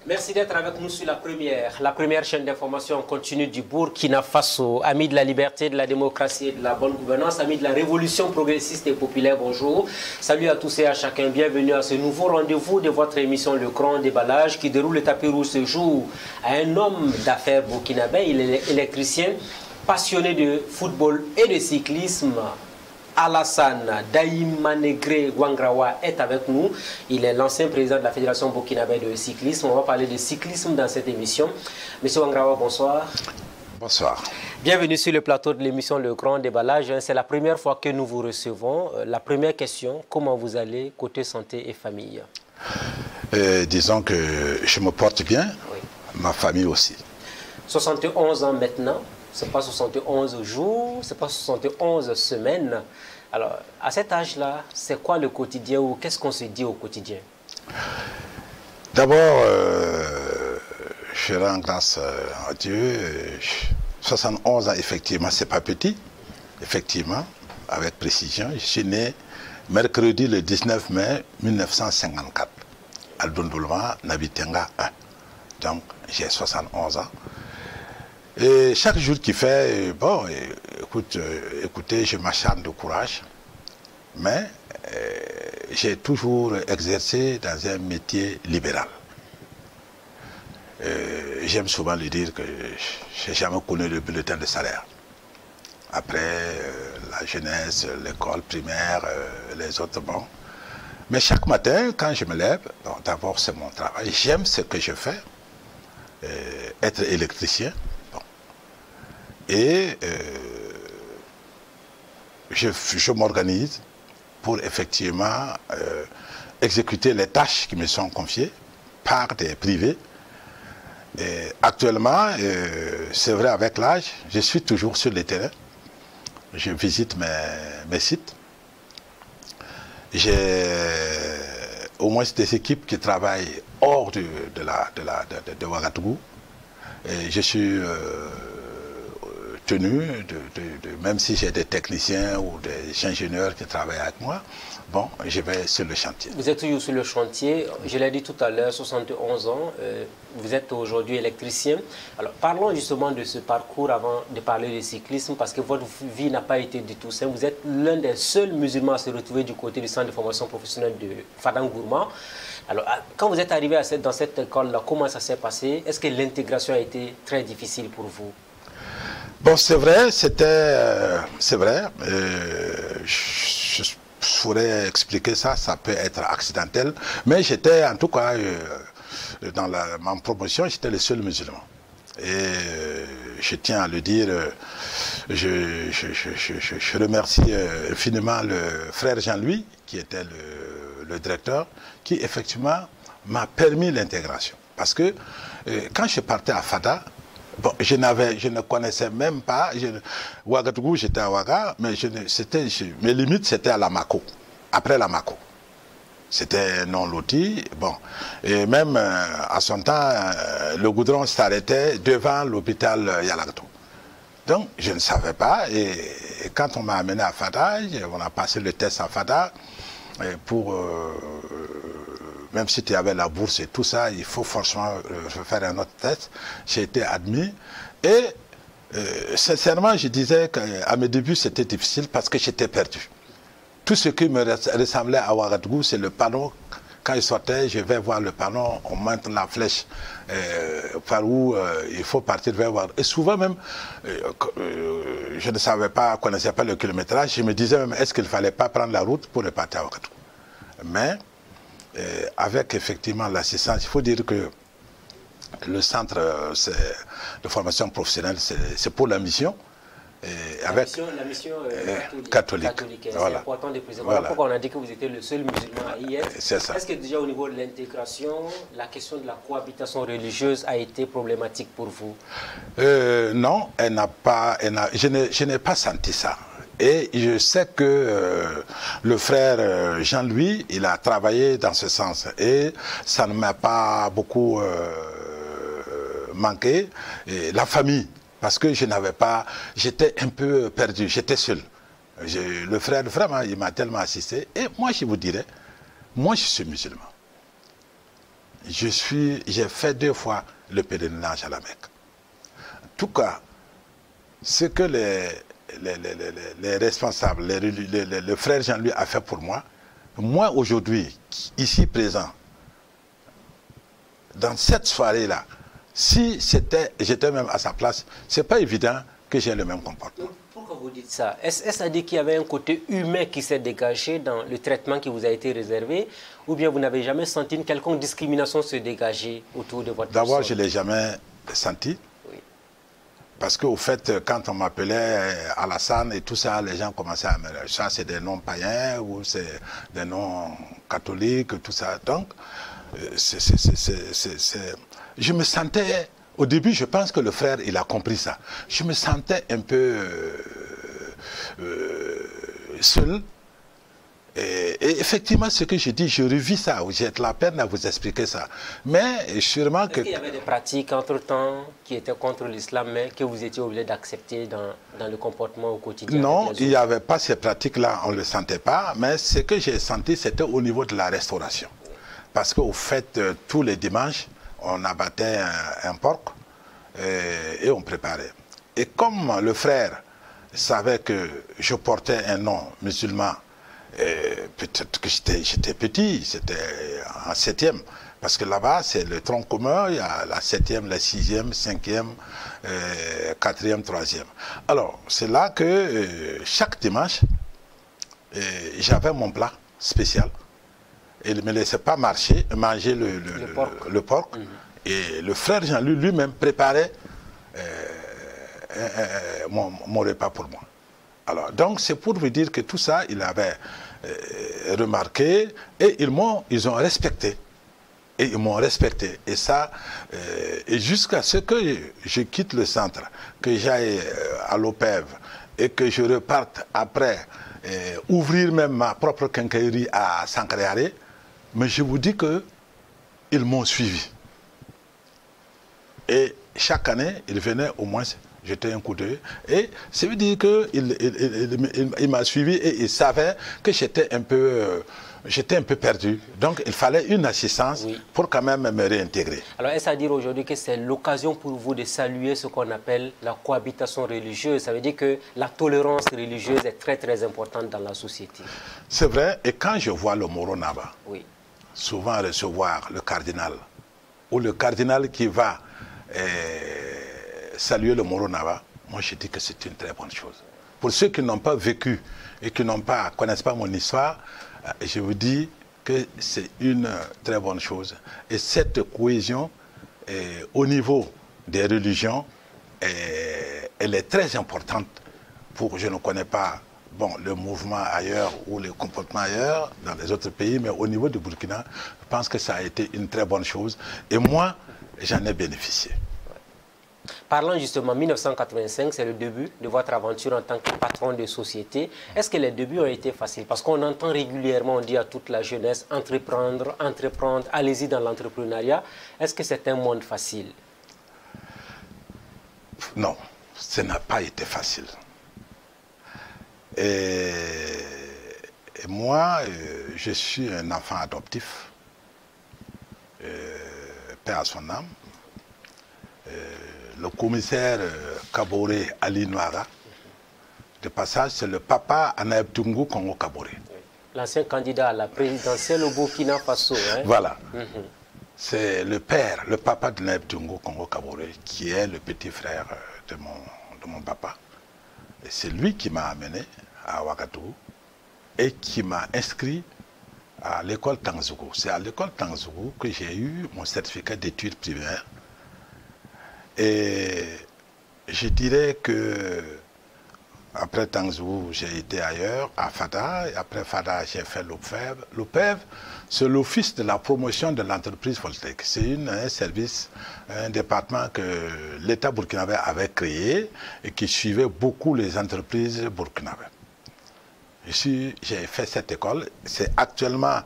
Merci d'être avec nous sur la première chaîne d'information continue du Burkina Faso. Amis de la liberté, de la démocratie et de la bonne gouvernance, amis de la révolution progressiste et populaire, bonjour. Salut à tous et à chacun, bienvenue à ce nouveau rendez-vous de votre émission Le Grand Déballage qui déroule le tapis rouge ce jour à un homme d'affaires burkinabé. Il est électricien, passionné de football et de cyclisme. Alassane Daïmanegré Wangrawa est avec nous. Il est l'ancien président de la Fédération burkinabé de cyclisme. On va parler de cyclisme dans cette émission. Monsieur Wangrawa, bonsoir. Bonsoir. Bienvenue sur le plateau de l'émission Le Grand Déballage. C'est la première fois que nous vous recevons. La première question, comment vous allez côté santé et famille? Disons que je me porte bien, oui. Ma famille aussi. 71 ans maintenant. Ce n'est pas 71 jours, ce n'est pas 71 semaines. Alors, à cet âge-là, c'est quoi le quotidien ou qu'est-ce qu'on se dit au quotidien? D'abord, je rends grâce à Dieu. 71 ans, effectivement, ce n'est pas petit. Effectivement, avec précision. Je suis né mercredi le 19 mai 1954 à Dondolma, Nabitenga 1. Donc, j'ai 71 ans. Et chaque jour qui fait, bon, écoutez, je m'acharne de courage, mais j'ai toujours exercé dans un métier libéral. J'aime souvent le dire que je n'ai jamais connu le bulletin de salaire. Après la jeunesse, l'école primaire, les autres, bon. Mais chaque matin, quand je me lève, bon, d'abord c'est mon travail, j'aime ce que je fais, être électricien. Et je m'organise pour effectivement exécuter les tâches qui me sont confiées par des privés. Et actuellement, c'est vrai avec l'âge, je suis toujours sur le terrain. Je visite mes sites. J'ai au moins des équipes qui travaillent hors de Ouagadougou. Et je suis tenu, même si j'ai des techniciens ou des ingénieurs qui travaillent avec moi, bon, je vais sur le chantier. Vous êtes toujours sur le chantier, je l'ai dit tout à l'heure, 71 ans, vous êtes aujourd'hui électricien. Alors parlons justement de ce parcours avant de parler de cyclisme, parce que votre vie n'a pas été du tout simple. Vous êtes l'un des seuls musulmans à se retrouver du côté du centre de formation professionnelle de Fadangourma. Alors quand vous êtes arrivé dans cette école-là, comment ça s'est passé? Est-ce que l'intégration a été très difficile pour vous? Bon, c'est vrai, c'est vrai. Je pourrais expliquer ça, ça peut être accidentel, mais j'étais en tout cas, dans ma promotion, j'étais le seul musulman. Et je tiens à le dire, je remercie infiniment le frère Jean-Louis, qui était le directeur, qui effectivement m'a permis l'intégration. Parce que quand je partais à Fada, bon, je ne connaissais même pas. Ouagadougou, j'étais à Ouaga, mais mes limites, c'était à Lamako, après Lamako. C'était non loti. Bon. Et même à son temps, le goudron s'arrêtait devant l'hôpital Yalagato. Donc, je ne savais pas. Et quand on m'a amené à Fada, on a passé le test à Fada pour. Même si tu avais la bourse et tout ça, il faut forcément faire un autre test. J'ai été admis. Et sincèrement, je disais qu'à mes débuts, c'était difficile parce que j'étais perdu. Tout ce qui me ressemblait à Ouagadougou, c'est le panneau. Quand je sortais, je vais voir le panneau, on monte la flèche par où il faut partir vers Ouagadougou. Et souvent même, je ne savais pas, connaissais pas le kilométrage. Je me disais même, est-ce qu'il ne fallait pas prendre la route pour repartir à Ouagadougou? Mais avec effectivement l'assistance, il faut dire que le centre de formation professionnelle, c'est pour la mission. Et avec la mission catholique. Voilà. C'est important de préciser. Voilà pourquoi on a dit que vous étiez le seul musulman à y être. C'est ça. Est-ce que déjà au niveau de l'intégration, la question de la cohabitation religieuse a été problématique pour vous? Non, elle n'a pas. Je n'ai pas senti ça. Et je sais que le frère Jean-Louis, il a travaillé dans ce sens. Et ça ne m'a pas beaucoup manqué. Et la famille, parce que je n'avais pas... J'étais un peu perdu, j'étais seul. Le frère, vraiment, il m'a tellement assisté. Et moi, je vous dirais, moi, je suis musulman. J'ai fait 2 fois le pèlerinage à la Mecque. En tout cas, ce que les responsables, le frère Jean-Louis a fait pour moi, moi aujourd'hui, ici présent, dans cette soirée-là, si j'étais même à sa place, c'est pas évident que j'ai le même comportement. Pourquoi vous dites ça? Est-ce à dire qu'il y avait un côté humain qui s'est dégagé dans le traitement qui vous a été réservé, ou bien vous n'avez jamais senti une quelconque discrimination se dégager autour de votre personne? D'abord, je ne l'ai jamais senti. Parce qu'au fait, quand on m'appelait Alassane et tout ça, les gens commençaient à me dire, ça c'est des noms païens ou c'est des noms catholiques, tout ça. Donc, je me sentais, au début, je pense que le frère, il a compris ça. Je me sentais un peu seul. Et effectivement, ce que je dis, je revis ça, j'ai de la peine à vous expliquer ça. Mais sûrement que... Est-ce qu'il y avait des pratiques entre-temps qui étaient contre l'islam, mais que vous étiez obligé d'accepter dans le comportement au quotidien? Non, il n'y avait pas ces pratiques-là, on ne le sentait pas, mais ce que j'ai senti, c'était au niveau de la restauration. Parce qu'au fait, tous les dimanches, on abattait un porc et on préparait. Et comme le frère savait que je portais un nom musulman, peut-être que j'étais petit, c'était en 7e, parce que là-bas c'est le tronc commun, il y a la 7e, la 6e, 5e, 4e, 3e. Alors c'est là que chaque dimanche, j'avais mon plat spécial. Et il ne me laissait pas manger le porc. Et le frère Jean-Louis lui-même préparait mon repas pour moi. Alors, donc c'est pour vous dire que tout ça, il avait remarqué et ils ont respecté. Et ils m'ont respecté. Et ça, et jusqu'à ce que je quitte le centre, que j'aille à l'OPEV et que je reparte après ouvrir même ma propre quincaillerie à Sankréaré, mais je vous dis qu'ils m'ont suivi. Et chaque année, ils venaient au moins jeter un coup d'œil. Et ça veut dire qu'il m'a suivi et il savait que j'étais un peu perdu. Donc il fallait une assistance pour quand même me réintégrer. Alors est-ce à dire aujourd'hui que c'est l'occasion pour vous de saluer ce qu'on appelle la cohabitation religieuse? Ça veut dire que la tolérance religieuse est très très importante dans la société. C'est vrai. Et quand je vois le Moro Naba, souvent recevoir le cardinal, ou le cardinal qui va saluer le Moro Naba, moi je dis que c'est une très bonne chose. Pour ceux qui n'ont pas vécu et qui connaissent pas mon histoire, je vous dis que c'est une très bonne chose. Et cette cohésion, au niveau des religions, elle est très importante je ne connais pas le mouvement ailleurs ou le comportement ailleurs dans les autres pays, mais au niveau du Burkina, je pense que ça a été une très bonne chose. Et moi, j'en ai bénéficié. Parlant justement 1985, c'est le début de votre aventure en tant que patron de société. Est-ce que les débuts ont été faciles? Parce qu'on entend régulièrement, on dit à toute la jeunesse, entreprendre, allez-y dans l'entrepreneuriat. Est-ce que c'est un monde facile? Non, ça n'a pas été facile. Et moi, je suis un enfant adoptif, père à son âme. Le commissaire Kaboré Ali Noara, de passage, c'est le papa Anaïb Tungu Congo Kaboré. L'ancien candidat à la présidentielle au Burkina Faso. Hein? Voilà. C'est le père, le papa de Anaïb Tungu Congo Kaboré, qui est le petit frère de mon papa. Et c'est lui qui m'a amené à Ouagadougou et qui m'a inscrit à l'école Tangzougou. C'est à l'école Tangzougou que j'ai eu mon certificat d'études primaires. Et je dirais que après Tangzougou, j'ai été ailleurs, à Fada, et après Fada, j'ai fait l'OPEV. L'OPEV, c'est l'Office de la promotion de l'entreprise voltaïque. C'est un service, un département que l'État burkinabé avait créé et qui suivait beaucoup les entreprises burkinabées. j'ai fait cette école. C'est actuellement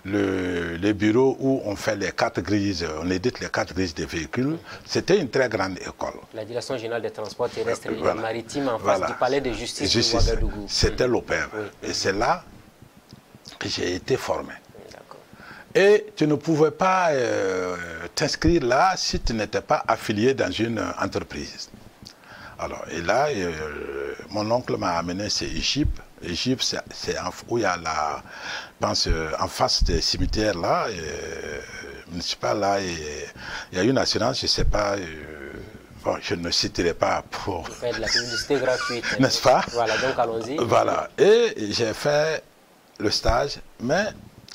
le bureau où on fait les cartes grises, on édite les cartes grises des véhicules. C'était une très grande école. La Direction générale des transports terrestres et Voilà. maritimes en face du palais de justice de Ouagadougou. C'était l'OPEV. Et c'est là que j'ai été formé. D'accord. Et tu ne pouvais pas t'inscrire là si tu n'étais pas affilié dans une entreprise. Alors, et là, mon oncle m'a amené chez Égypte. Égypte, c'est où il y a la, je pense, en face des cimetières là, municipal là, il y a une assurance, je ne sais pas, bon, je ne citerai pas pour... Faire de la publicité gratuite. N'est-ce pas? Voilà, donc allons-y. Voilà, et j'ai fait le stage, mais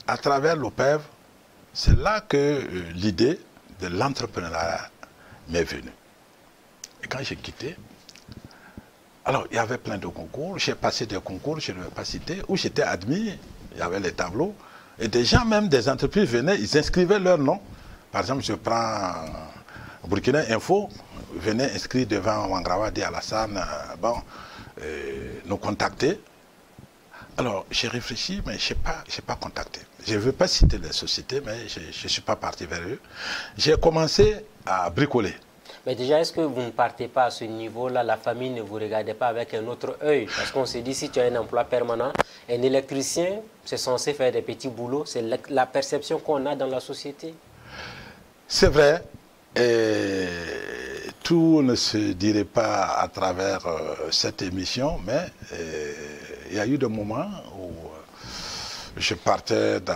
à travers l'OPEV, c'est là que l'idée de l'entrepreneuriat m'est venue. Et quand j'ai quitté, alors il y avait plein de concours, j'ai passé des concours, je ne vais pas citer, où j'étais admis, il y avait les tableaux, et des gens, même des entreprises venaient, ils inscrivaient leur nom. Par exemple, je prends Burkina Info, venait inscrire devant Wangrawadi Alassane, bon, nous contacter. Alors, j'ai réfléchi, mais je n'ai pas contacté. Je ne veux pas citer les sociétés, mais je ne suis pas parti vers eux. J'ai commencé à bricoler. Mais déjà, est-ce que vous ne partez pas à ce niveau-là, la famille ne vous regardait pas avec un autre œil? Parce qu'on se dit, si tu as un emploi permanent, un électricien, c'est censé faire des petits boulots. C'est la perception qu'on a dans la société. C'est vrai. Et tout ne se dirait pas à travers cette émission, mais il y a eu des moments où je partais dans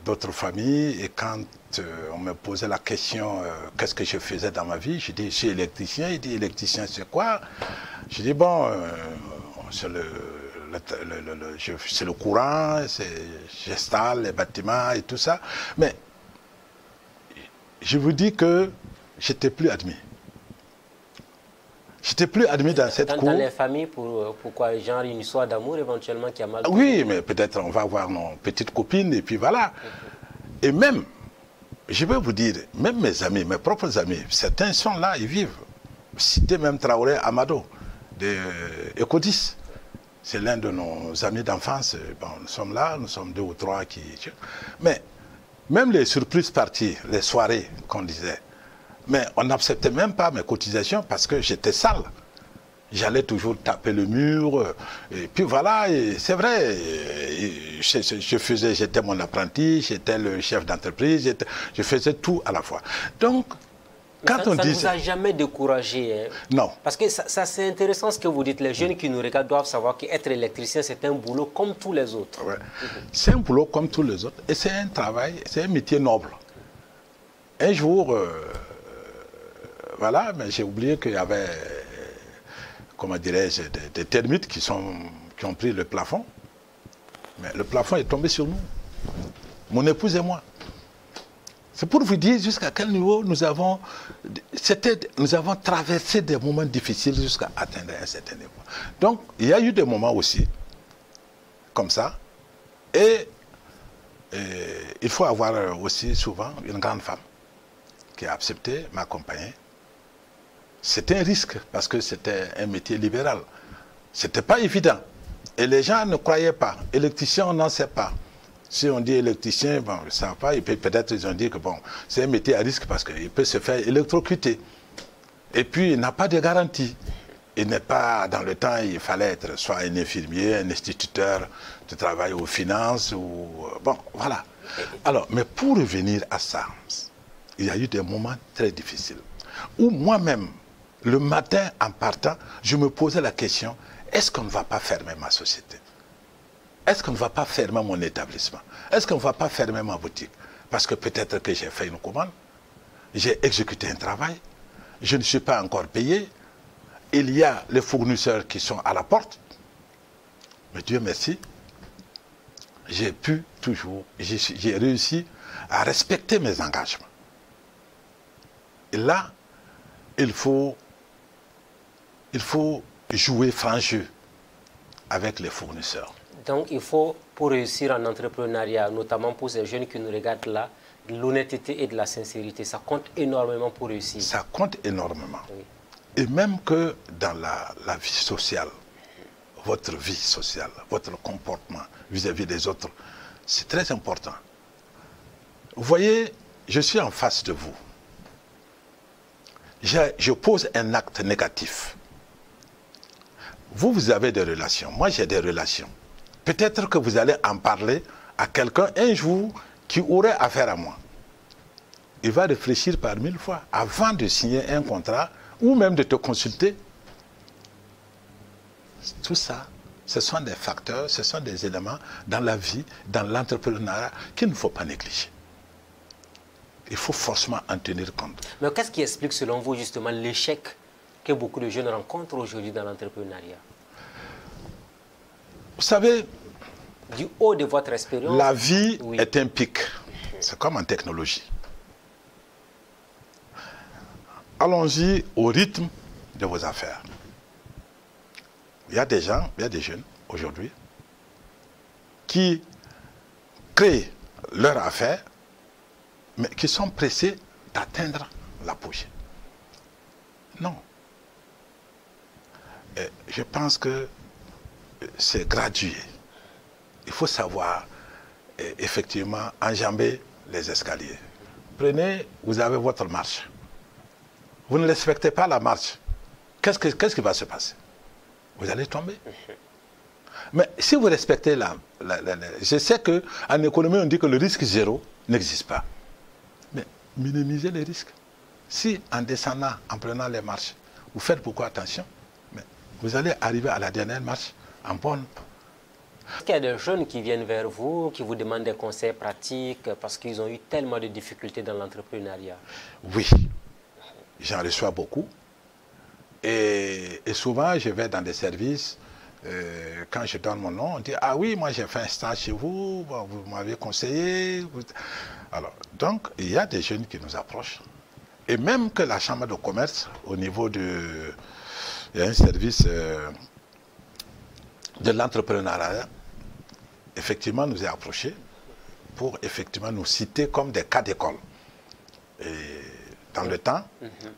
d'autres familles et quand on me posait la question qu'est-ce que je faisais dans ma vie, je dis je suis électricien. Il dit électricien c'est quoi? Je dis bon, c'est le courant, j'installe les bâtiments et tout ça, mais je vous dis que j'étais plus admis. J'étais plus admis dans cette cour. Dans les familles, pourquoi? Genre une histoire d'amour éventuellement qui a mal tourné? Oui, mais peut-être on va voir nos petites copines et puis voilà. Et même, je vais vous dire, même mes amis, mes propres amis, certains sont là, ils vivent. Citez même Traoré Amado, de Ecodis. C'est l'un de nos amis d'enfance. Bon, nous sommes là, nous sommes 2 ou 3 qui... Mais même les surprises parties, les soirées qu'on disait, mais on n'acceptait même pas mes cotisations parce que j'étais sale. J'allais toujours taper le mur. Et puis voilà, c'est vrai. J'étais mon apprenti, j'étais le chef d'entreprise, je faisais tout à la fois. Donc, quand on dit... Ça ne vous a jamais découragé, hein? Non. Parce que ça c'est intéressant ce que vous dites. Les jeunes qui nous regardent doivent savoir qu'être électricien, c'est un boulot comme tous les autres. Ouais. C'est un boulot comme tous les autres. Et c'est un travail, c'est un métier noble. Un jour... voilà, mais j'ai oublié qu'il y avait, comment dirais-je, des termites qui ont pris le plafond. Mais le plafond est tombé sur nous, mon épouse et moi. C'est pour vous dire jusqu'à quel niveau nous avons traversé des moments difficiles jusqu'à atteindre un certain niveau. Donc, il y a eu des moments aussi, comme ça, et il faut avoir aussi souvent une grande femme qui a accepté m'accompagner. C'était un risque parce que c'était un métier libéral. C'était pas évident. Et les gens ne croyaient pas. Électricien, on n'en sait pas. Si on dit électricien, bon, ils ne savent pas. Et puis peut-être ils ont dit que bon, c'est un métier à risque parce qu'il peut se faire électrocuter. Et puis il n'a pas de garantie. Il n'est pas dans le temps, il fallait être soit un infirmier, un instituteur de travail aux finances ou bon, voilà. Alors, mais pour revenir à ça, il y a eu des moments très difficiles où moi-même, le matin en partant, je me posais la question, est-ce qu'on ne va pas fermer ma société? Est-ce qu'on ne va pas fermer mon établissement? Est-ce qu'on ne va pas fermer ma boutique? Parce que peut-être que j'ai fait une commande, j'ai exécuté un travail, je ne suis pas encore payé, il y a les fournisseurs qui sont à la porte, mais Dieu merci, j'ai pu toujours, j'ai réussi à respecter mes engagements. Et là, il faut jouer franc jeu avec les fournisseurs. Donc il faut, pour réussir en entrepreneuriat, notamment pour ces jeunes qui nous regardent là, de l'honnêteté et de la sincérité. Ça compte énormément pour réussir. Ça compte énormément. Oui. Et même que dans la vie sociale, votre vie sociale, votre comportement vis-à-vis des autres. C'est très important. Vous voyez, je suis en face de vous. Je pose un acte négatif. Vous avez des relations. Moi, j'ai des relations. Peut-être que vous allez en parler à quelqu'un un jour qui aurait affaire à moi. Il va réfléchir par 1000 fois avant de signer un contrat ou même de te consulter. Tout ça, ce sont des facteurs, ce sont des éléments dans la vie, dans l'entrepreneuriat qu'il ne faut pas négliger. Il faut forcément en tenir compte. Mais qu'est-ce qui explique selon vous justement l'échec que beaucoup de jeunes rencontrent aujourd'hui dans l'entrepreneuriat? Vous savez, du haut de votre expérience, la vie est un pic. C'est comme en technologie. Allons-y au rythme de vos affaires. Il y a des gens, il y a des jeunes aujourd'hui qui créent leur affaire, mais qui sont pressés d'atteindre l'apogée. Non. Et je pense que c'est gradué. Il faut savoir effectivement enjamber les escaliers. Prenez, vous avez votre marche. Vous ne respectez pas la marche. Qu'est-ce qui va se passer? Vous allez tomber. Mais si vous respectez je sais qu'en économie, on dit que le risque zéro n'existe pas. Mais minimisez les risques. Si en descendant, en prenant les marches, vous faites beaucoup attention, mais vous allez arriver à la dernière marche en bonne. Est-ce qu'il y a des jeunes qui viennent vers vous, qui vous demandent des conseils pratiques parce qu'ils ont eu tellement de difficultés dans l'entrepreneuriat? Oui, j'en reçois beaucoup. Et souvent, je vais dans des services, quand je donne mon nom, on dit « Ah oui, moi j'ai fait un stage chez vous, vous m'avez conseillé. » Alors, donc, il y a des jeunes qui nous approchent. Et même que la chambre de commerce, au niveau de... Il y a un service de l'entrepreneuriat, effectivement, nous a approchés pour effectivement nous citer comme des cas d'école. Et dans le temps,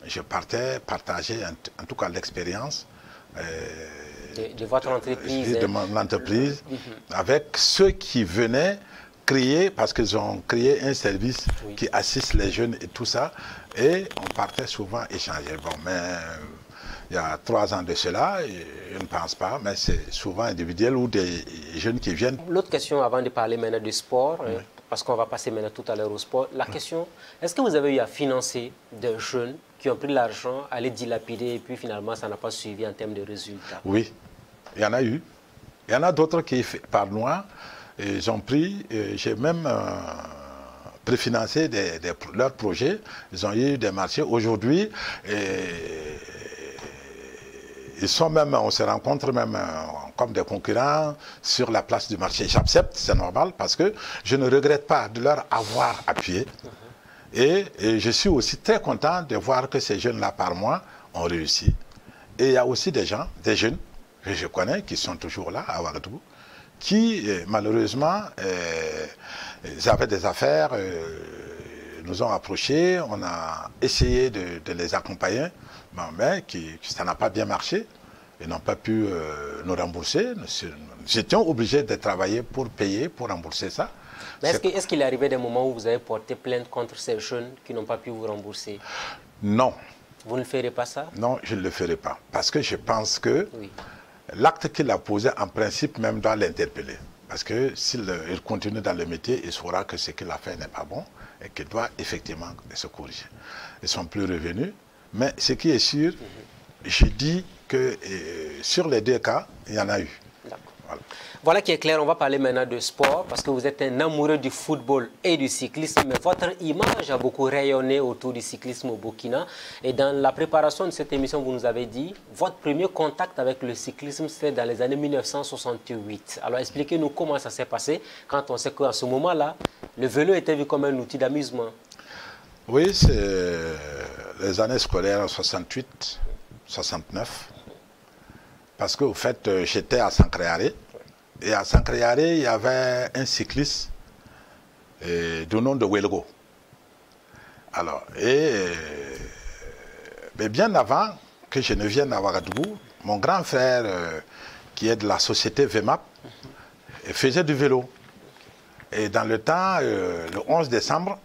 je partais partager en tout cas l'expérience de votre entreprise, de mon entreprise avec ceux qui venaient créer, parce qu'ils ont créé un service qui assiste les jeunes et tout ça, et on partait souvent échanger. Bon, mais il y a 3 ans de cela, je ne pense pas, mais c'est souvent individuel ou des jeunes qui viennent. L'autre question avant de parler maintenant du sport, parce qu'on va passer maintenant tout à l'heure au sport, la question, est-ce que vous avez eu à financer des jeunes qui ont pris l'argent, à les dilapider et puis finalement ça n'a pas suivi en termes de résultats? Oui, il y en a eu. Il y en a d'autres qui, par moi, ils ont pris, j'ai même préfinancé leurs projets, ils ont eu des marchés. Aujourd'hui, ils sont même, on se rencontre même comme des concurrents sur la place du marché. J'accepte, c'est normal, parce que je ne regrette pas de leur avoir appuyé. Et je suis aussi très content de voir que ces jeunes-là, par moi, ont réussi. Et il y a aussi des gens, des jeunes, que je connais, qui sont toujours là, à Ouagadougou, qui, malheureusement, ils avaient des affaires, nous ont approchés, on a essayé de les accompagner, mais ça n'a pas bien marché. Ils n'ont pas pu nous rembourser. Nous étions obligés de travailler pour payer, pour rembourser ça. Mais est-ce qu'il est arrivé des moments où vous avez porté plainte contre ces jeunes qui n'ont pas pu vous rembourser? Non. Vous ne ferez pas ça? Non, je ne le ferai pas. Parce que je pense que l'acte qu'il a posé, en principe, même doit l'interpeller. Parce que s'il continue dans le métier, il saura que ce qu'il a fait n'est pas bon et qu'il doit effectivement se corriger. Ils ne sont plus revenus. Mais ce qui est sûr, je dis que sur les 2 cas, il y en a eu. Voilà qui est clair, on va parler maintenant de sport parce que vous êtes un amoureux du football et du cyclisme, mais votre image a beaucoup rayonné autour du cyclisme au Burkina. Et dans la préparation de cette émission, vous nous avez dit, votre premier contact avec le cyclisme, c'était dans les années 1968. Alors expliquez-nous comment ça s'est passé quand on sait qu'à ce moment-là, le vélo était vu comme un outil d'amusement. Oui, c'est les années scolaires 68, 69. Parce qu'au fait, j'étais à Sankréaré. Et à Sankréaré, il y avait un cycliste du nom de Welgo. Alors, mais bien avant que je ne vienne à Ouagadougou, mon grand frère, qui est de la société VEMAP, faisait du vélo. Et dans le temps, le 11 décembre,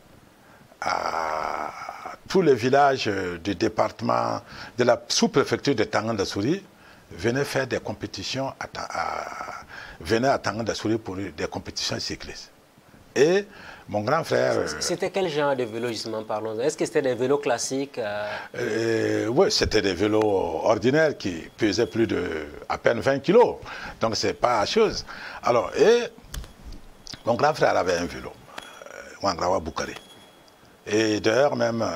tous les villages du département, de la sous-préfecture de Tangandasouri venaient faire des compétitions venaient à Tangandasouri pour des compétitions cyclistes. Et mon grand frère... C'était quel genre de vélo, justement, parlons? Est-ce que c'était des vélos classiques? Oui, c'était des vélos ordinaires qui pesaient plus de à peine 20 kilos. Donc, c'est pas la chose. Alors, et mon grand frère avait un vélo, Wangrawa Boukari. Et d'ailleurs, même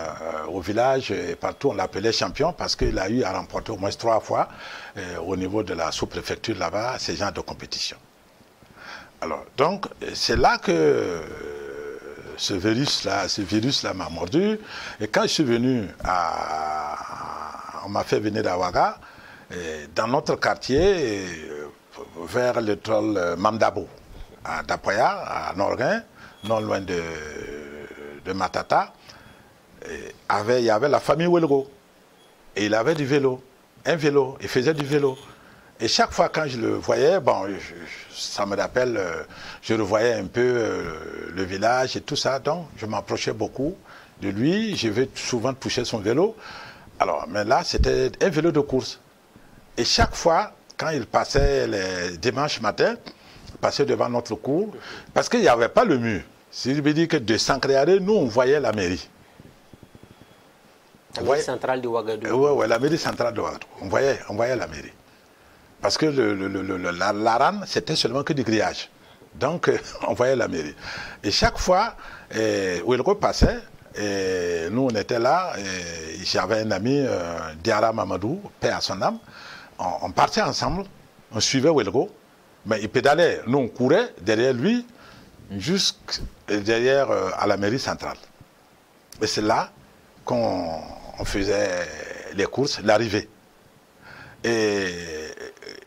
au village et partout, on l'appelait champion parce qu'il a eu à remporter au moins 3 fois au niveau de la sous-préfecture là-bas, ces genres de compétition. Alors, donc, c'est là que ce virus-là m'a mordu. Et quand je suis venu on m'a fait venir d'Awaga, dans notre quartier, vers le troll Mamdabo, à Dapoya, à Norguin, non loin de Matata, il y avait la famille Welgo. Et il avait du vélo, un vélo, il faisait du vélo. Et chaque fois quand je le voyais, bon, ça me rappelle, je revoyais un peu le village et tout ça, donc je m'approchais beaucoup de lui, je vais souvent toucher son vélo. Alors, mais là, c'était un vélo de course. Et chaque fois, quand il passait les dimanches matin, il passait devant notre cour, parce qu'il n'y avait pas le mur. Si je veux dire que de Sankréaré, nous, on voyait la mairie. La mairie centrale de Ouagadougou. Oui, la mairie centrale de Ouagadougou. On voyait la mairie. Parce que l'ARAN, c'était seulement que du grillage. Donc, on voyait la mairie. Et chaque fois où il repassait, nous, on était là, j'avais un ami, Diara Mamadou, paix à son âme, on partait ensemble, on suivait Ouelgo, mais il pédalait, nous, on courait derrière lui, jusqu'à derrière à la mairie centrale. Et c'est là qu'on faisait les courses, l'arrivée. Et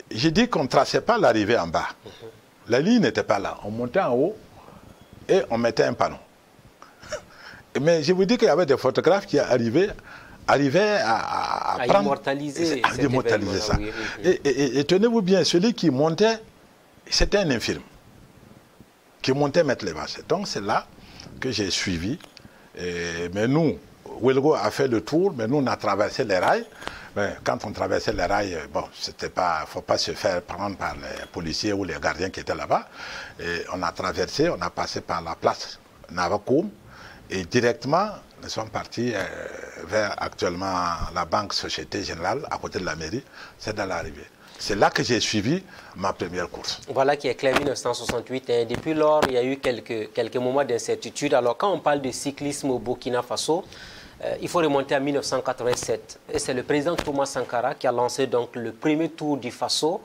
j'ai dit qu'on ne traçait pas l'arrivée en bas. La ligne n'était pas là. On montait en haut et on mettait un panneau. Mais je vous dis qu'il y avait des photographes qui arrivaient à prendre, immortaliser ça. Oui. Et tenez-vous bien, celui qui montait, c'était un infirme qui montait mettre les vaches. Donc c'est là que j'ai suivi. Mais nous, Welgo a fait le tour, mais nous on a traversé les rails. Mais quand on traversait les rails, bon, c'était pas, faut pas se faire prendre par les policiers ou les gardiens qui étaient là-bas. Et on a traversé, on a passé par la place Navakoum et directement, nous sommes partis vers actuellement la Banque Société Générale, à côté de la mairie. C'est dans l'arrivée. C'est là que j'ai suivi ma première course. Voilà qui est clair, 1968. Et depuis lors, il y a eu quelques moments d'incertitude. Alors, quand on parle de cyclisme au Burkina Faso, il faut remonter à 1987. Et c'est le président Thomas Sankara qui a lancé donc le premier tour du Faso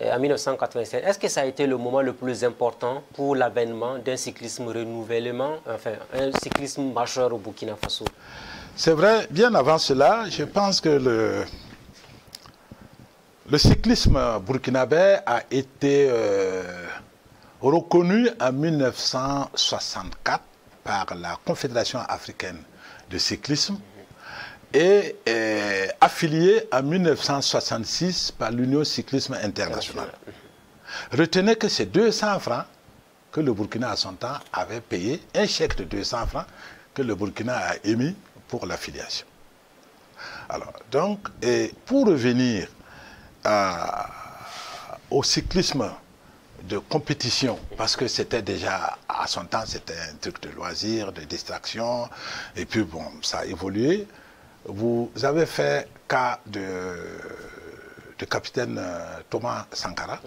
en 1987. Est-ce que ça a été le moment le plus important pour l'avènement d'un cyclisme renouvellement, enfin, un cyclisme majeur au Burkina Faso? C'est vrai, bien avant cela, je pense que le cyclisme burkinabé a été reconnu en 1964 par la Confédération africaine de cyclisme et affilié en 1966 par l'Union cyclisme internationale. Retenez que c'est 200 francs que le Burkina à son temps avait payé, un chèque de 200 francs que le Burkina a émis pour l'affiliation. Alors, donc, pour revenir au cyclisme de compétition, parce que c'était déjà, à son temps, c'était un truc de loisir, de distraction, et puis bon, ça a évolué. Vous avez fait cas de capitaine Thomas Sankara,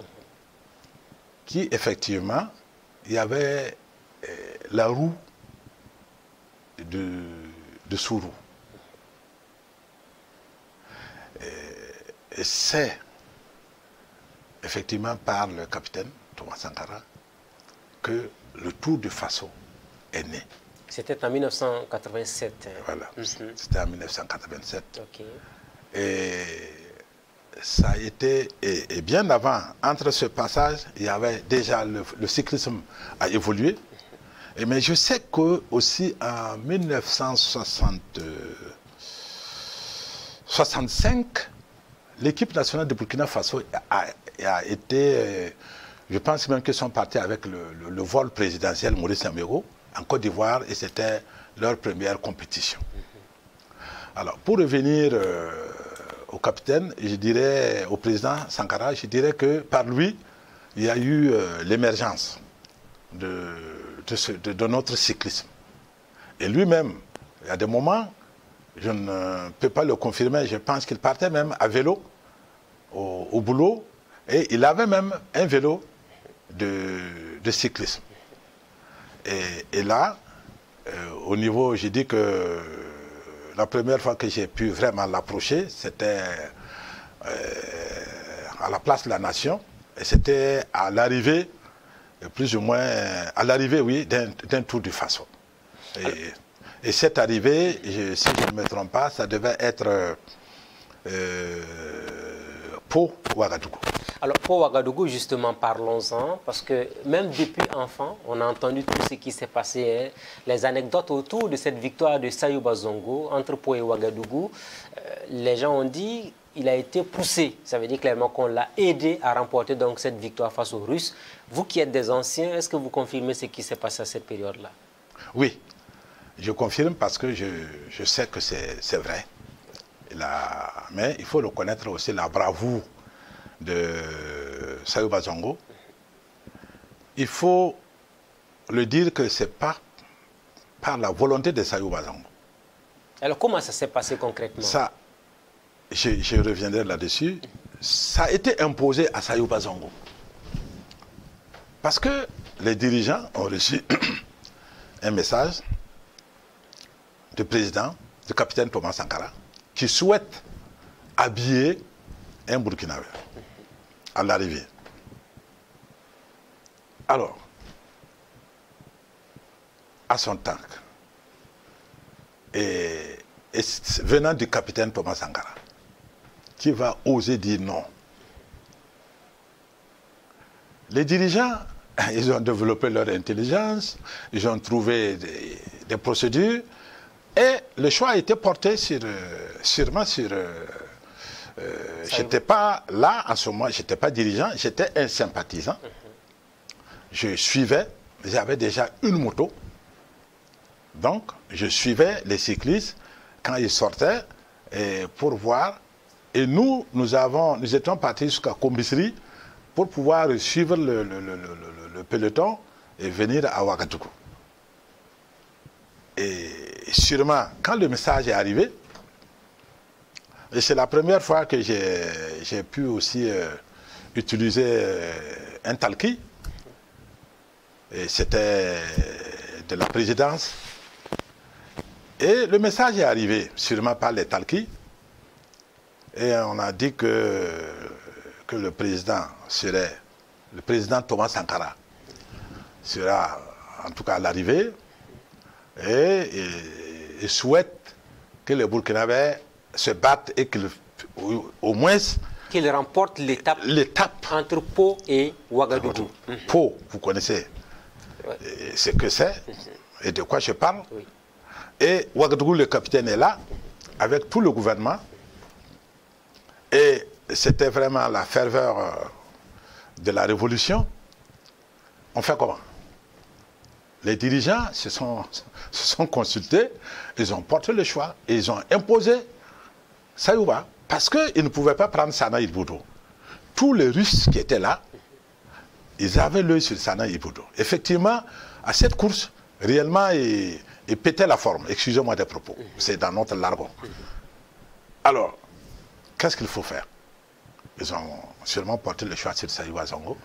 qui effectivement, il y avait la roue de Sourou. Et c'est effectivement par le capitaine Thomas Sankara que le Tour du Faso est né. C'était en 1987. Voilà, c'était en 1987. Okay. Et ça a été, et bien avant, entre ce passage, il y avait déjà le cyclisme a évolué. Mais je sais que aussi en 1965, l'équipe nationale de Burkina Faso a été... je pense même qu'ils sont partis avec le vol présidentiel Maurice Mbego en Côte d'Ivoire et c'était leur première compétition. Alors, pour revenir au capitaine, je dirais au président Sankara, je dirais que par lui, il y a eu l'émergence de notre cyclisme. Et lui-même, il y a des moments, je ne peux pas le confirmer, je pense qu'il partait même à vélo au boulot et il avait même un vélo de cyclisme. Et là, au niveau, j'ai dit que la première fois que j'ai pu vraiment l'approcher, c'était à la place de la Nation. Et c'était à l'arrivée, plus ou moins, à l'arrivée, oui, d'un Tour du Faso. Et cette arrivée, si je ne me trompe pas, ça devait être Pau Ouagadougou. Alors pour Ouagadougou, justement, parlons-en, parce que même depuis enfant, on a entendu tout ce qui s'est passé, hein, les anecdotes autour de cette victoire de Sayouba Zongo entre Pau et Ouagadougou. Les gens ont dit qu'il a été poussé, ça veut dire clairement qu'on l'a aidé à remporter donc cette victoire face aux Russes. Vous qui êtes des anciens, est-ce que vous confirmez ce qui s'est passé à cette période-là? Oui, je confirme parce que je sais que c'est vrai. Mais il faut reconnaître aussi la bravoure de Sayouba Zongo. Il faut le dire que ce n'est pas par la volonté de Sayouba Zongo. Alors comment ça s'est passé concrètement? Ça, je reviendrai là-dessus. Ça a été imposé à Sayouba Zongo. Parce que les dirigeants ont reçu un message du président, du capitaine Thomas Sankara, qui souhaite habiller un Burkinabé à l'arrivée. Alors, à son temps, et venant du capitaine Thomas Sankara, qui va oser dire non. Les dirigeants, ils ont développé leur intelligence, ils ont trouvé des procédures, et le choix a été porté sûrement sur... je n'étais pas là en ce moment, je n'étais pas dirigeant, j'étais un sympathisant. Je suivais, j'avais déjà une moto. Donc, je suivais les cyclistes quand ils sortaient pour voir. Et nous étions partis jusqu'à Kombisri pour pouvoir suivre le peloton et venir à Ouagadougou. Et sûrement, quand le message est arrivé, et c'est la première fois que j'ai pu aussi utiliser un talqui, et c'était de la présidence. Et le message est arrivé, sûrement par les talqis, et on a dit que le président Thomas Sankara sera en tout cas à l'arrivée, et souhaite que les Burkinabés se battent et au moins qu'il remporte l'étape entre Pau et Ouagadougou. Pau, vous connaissez ce que c'est et de quoi je parle. Oui. Et Ouagadougou, le capitaine est là avec tout le gouvernement et c'était vraiment la ferveur de la révolution. On fait comment? Les dirigeants se sont consultés, ils ont porté le choix et ils ont imposé Sayouba, parce qu'ils ne pouvaient pas prendre Sana Ilboudo. Tous les Russes qui étaient là, ils avaient l'œil sur Sana Ilboudo. Effectivement, à cette course, réellement, ils pétaient la forme. Excusez-moi des propos, c'est dans notre jargon. Alors, qu'est-ce qu'il faut faire? Ils ont sûrement porté le choix sur Sayouba Zongo.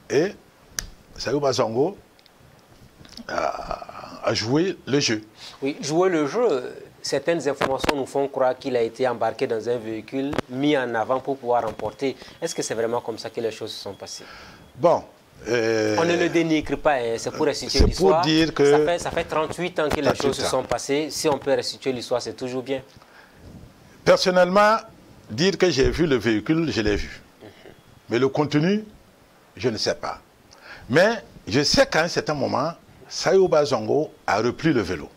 Et Sayouba Zongo a joué le jeu. Oui, jouer le jeu. Certaines informations nous font croire qu'il a été embarqué dans un véhicule mis en avant pour pouvoir remporter. Est-ce que c'est vraiment comme ça que les choses se sont passées? Bon. On ne le dénigre pas, hein. C'est pour restituer l'histoire. Ça fait 38 ans que les choses se sont passées. Si on peut restituer l'histoire, c'est toujours bien. Personnellement, dire que j'ai vu le véhicule, je l'ai vu. Mais le contenu, je ne sais pas. Mais je sais qu'à un certain moment, Sayouba Zongo a repris le vélo.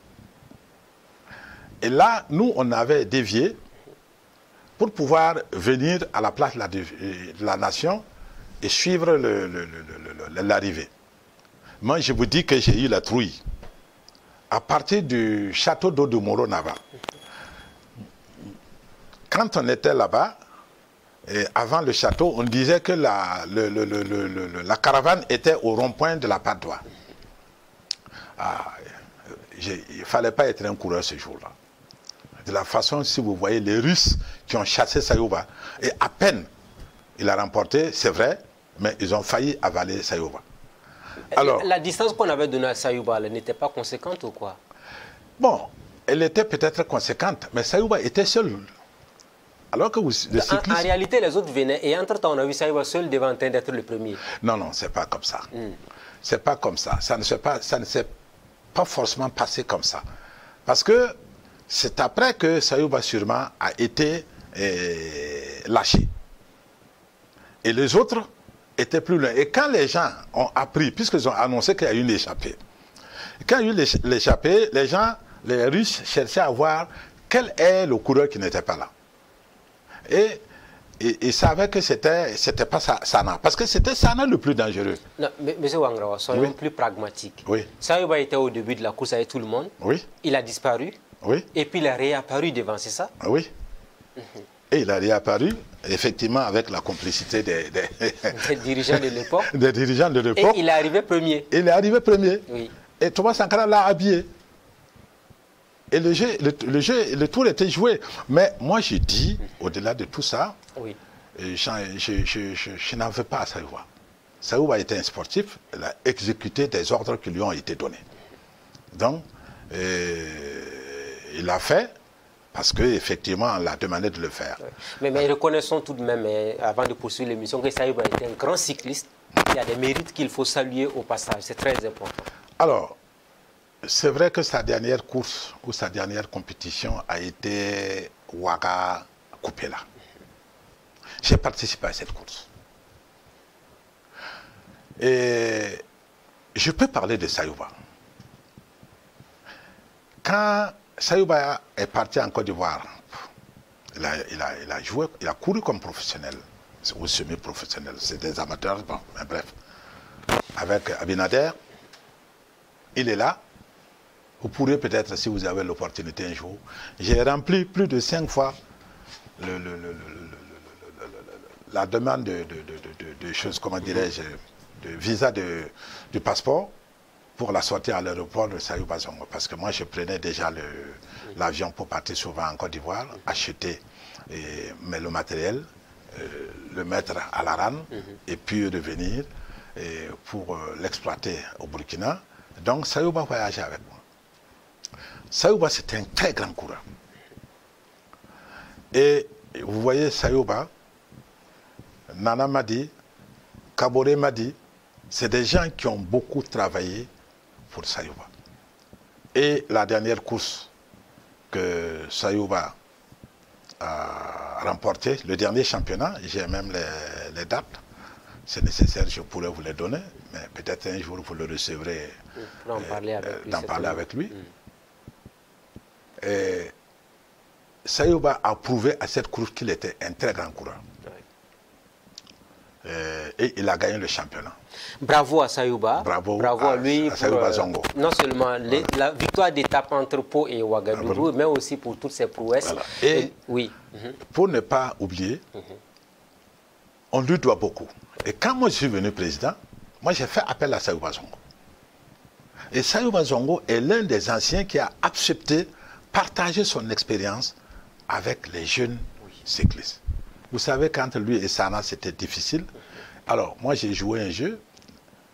Et là, nous, on avait dévié pour pouvoir venir à la place de la nation et suivre l'arrivée. Moi, je vous dis que j'ai eu la trouille. À partir du château d'eau de Moro-Nava, quand on était là-bas, avant le château, on disait que la caravane était au rond-point de la Padoie. Il ne fallait pas être un coureur ce jour-là. De la façon, si vous voyez les Russes qui ont chassé Sayouba, et à peine il a remporté, c'est vrai, mais ils ont failli avaler Sayouba. Alors, la distance qu'on avait donnée à Sayouba, elle n'était pas conséquente ou quoi? Bon, elle était peut-être conséquente, mais Sayouba était seul. Alors que en réalité, les autres venaient, et entre-temps, on a vu Sayouba seul devant d'être le premier. Non, non, c'est pas comme ça. C'est pas comme ça. Ça ne s'est pas forcément passé comme ça. Parce que c'est après que Sayouba sûrement a été lâché. Et les autres étaient plus loin. Et quand les gens ont appris, puisqu'ils ont annoncé qu'il y a eu une échappée, quand il y a eu l'échappée, les Russes cherchaient à voir quel est le coureur qui n'était pas là. Et ils savaient que c'était pas Sana. Parce que c'était Sana le plus dangereux. Non, mais M. Wangrawa, soyons plus pragmatiques. Oui. Sayouba était au début de la course avec tout le monde. Oui. Il a disparu. Oui. Et puis il a réapparu devant, c'est ça? Oui. Et il a réapparu, effectivement, avec la complicité des dirigeants de l'époque. Des dirigeants de l'époque. Et il est arrivé premier. Il est arrivé premier. Oui. Et Thomas Sankara l'a habillé. Et le tour était joué. Mais moi, je dis, au-delà de tout ça, oui. Je n'en veux pas à Sayouba. Sayouba était un sportif, il a exécuté des ordres qui lui ont été donnés. Donc, il l'a fait parce qu'effectivement, on l'a demandé de le faire. Mais reconnaissons tout de même, avant de poursuivre l'émission, que Sayouba était un grand cycliste. Il y a des mérites qu'il faut saluer au passage. C'est très important. Alors, c'est vrai que sa dernière course ou sa dernière compétition a été Ouaga Kupela. J'ai participé à cette course. Et je peux parler de Sayouba. Quand Sayouba est parti en Côte d'Ivoire, il a joué, il a couru comme professionnel, ou semi-professionnel, c'est des amateurs, bon, mais bref. Avec Abinader, il est là. Vous pourrez peut-être, si vous avez l'opportunité un jour, j'ai rempli plus de 5 fois la demande de choses, comment dirais-je, de visa du passeport pour la sortie à l'aéroport de Sayouba Zongo. Parce que moi, je prenais déjà l'avion pour partir souvent en Côte d'Ivoire, acheter mais le matériel, le mettre à l'Aran et puis revenir pour l'exploiter au Burkina. Donc, Sayouba voyageait avec moi. Sayouba, c'était un très grand coureur. Et vous voyez Sayouba, Nana Madi, Kabore Madi, c'est des gens qui ont beaucoup travaillé pour Sayouba. Et la dernière course que Sayouba a remportée, le dernier championnat, j'ai même les dates, c'est nécessaire, je pourrais vous les donner, mais peut-être un jour vous le recevrez d'en parler avec lui. Et Sayouba a prouvé à cette course qu'il était un très grand coureur. Et il a gagné le championnat. Bravo à Sayouba. Bravo à lui à Sayouba Zongo. Non seulement la victoire d'étape entre Pau et Ouagadougou, mais aussi pour toutes ses prouesses. Voilà. Et oui. Pour ne pas oublier, on lui doit beaucoup. Et quand moi je suis venu président, moi j'ai fait appel à Sayouba Zongo. Et Sayouba Zongo est l'un des anciens qui a accepté partager son expérience avec les jeunes cyclistes. Vous savez, quand lui et Sana, c'était difficile. Alors, moi, j'ai joué un jeu.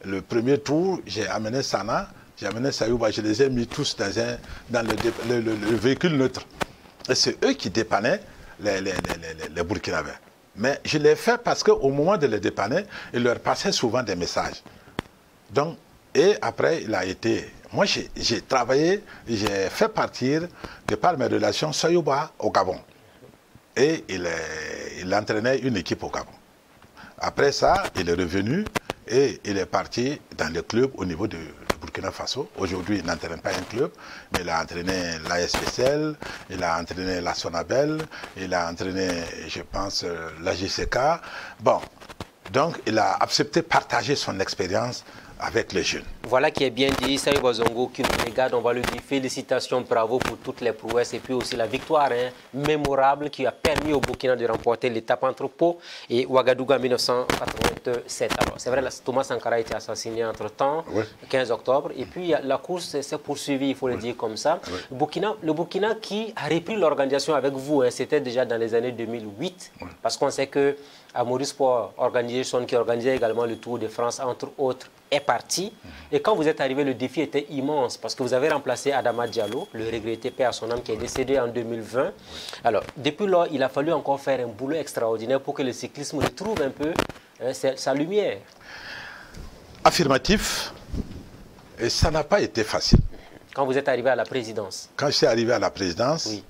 Le premier tour, j'ai amené Sana, j'ai amené Sayouba, je les ai mis tous dans le véhicule neutre. Et c'est eux qui dépannaient les Burkinabés. Mais je l'ai fait parce qu'au moment de les dépanner, il leur passait souvent des messages. Donc, et après, il a été... Moi, j'ai travaillé, j'ai fait partir, de par mes relations, Sayouba au Gabon. Et il entraînait une équipe au Gabon. Après ça, il est revenu et il est parti dans le club au niveau de Burkina Faso. Aujourd'hui, il n'entraîne pas un club, mais il a entraîné l'ASBCL, il a entraîné la Sonabel, il a entraîné, je pense, la JCK. Bon, donc il a accepté de partager son expérience avec les jeunes. Voilà qui est bien dit, Saïd Bazongo qui nous regarde, on va lui dire félicitations, bravo pour toutes les prouesses et puis aussi la victoire mémorable qui a permis au Burkina de remporter l'étape entre Pau et Ouagadougou en 1987. Alors c'est vrai, Thomas Sankara a été assassiné entre-temps, oui. 15 octobre, et puis la course s'est poursuivie, il faut le dire comme ça. Oui. Le Burkina qui a repris l'organisation avec vous, c'était déjà dans les années 2008, oui. Parce qu'on sait que Maurice Sport Organisation, qui organisait également le Tour de France, entre autres, est parti. Et quand vous êtes arrivé, le défi était immense parce que vous avez remplacé Adama Diallo, le regretté père à son âme qui est décédé en 2020. Alors, depuis lors, il a fallu encore faire un boulot extraordinaire pour que le cyclisme retrouve un peu sa lumière. Affirmatif. Et ça n'a pas été facile. Quand vous êtes arrivé à la présidence? Quand je suis arrivé à la présidence, oui.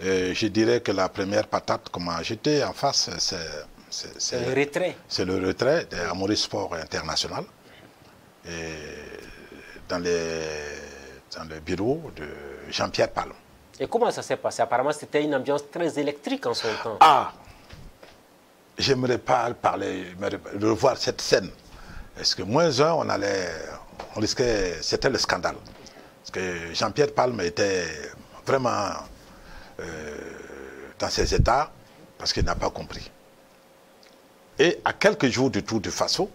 Je dirais que la première patate qu'on m'a jetée en face, c'est le retrait. C'est le retrait de Maurice Sport International. Et dans le bureau de Jean-Pierre Palm. Et comment ça s'est passé? Apparemment, c'était une ambiance très électrique en son temps. Ah, j'aimerais pas parler, revoir cette scène. Parce que moins un, on risquait, c'était le scandale. Parce que Jean-Pierre Palm était vraiment dans ses états, parce qu'il n'a pas compris. Et à quelques jours du Tour de Faso,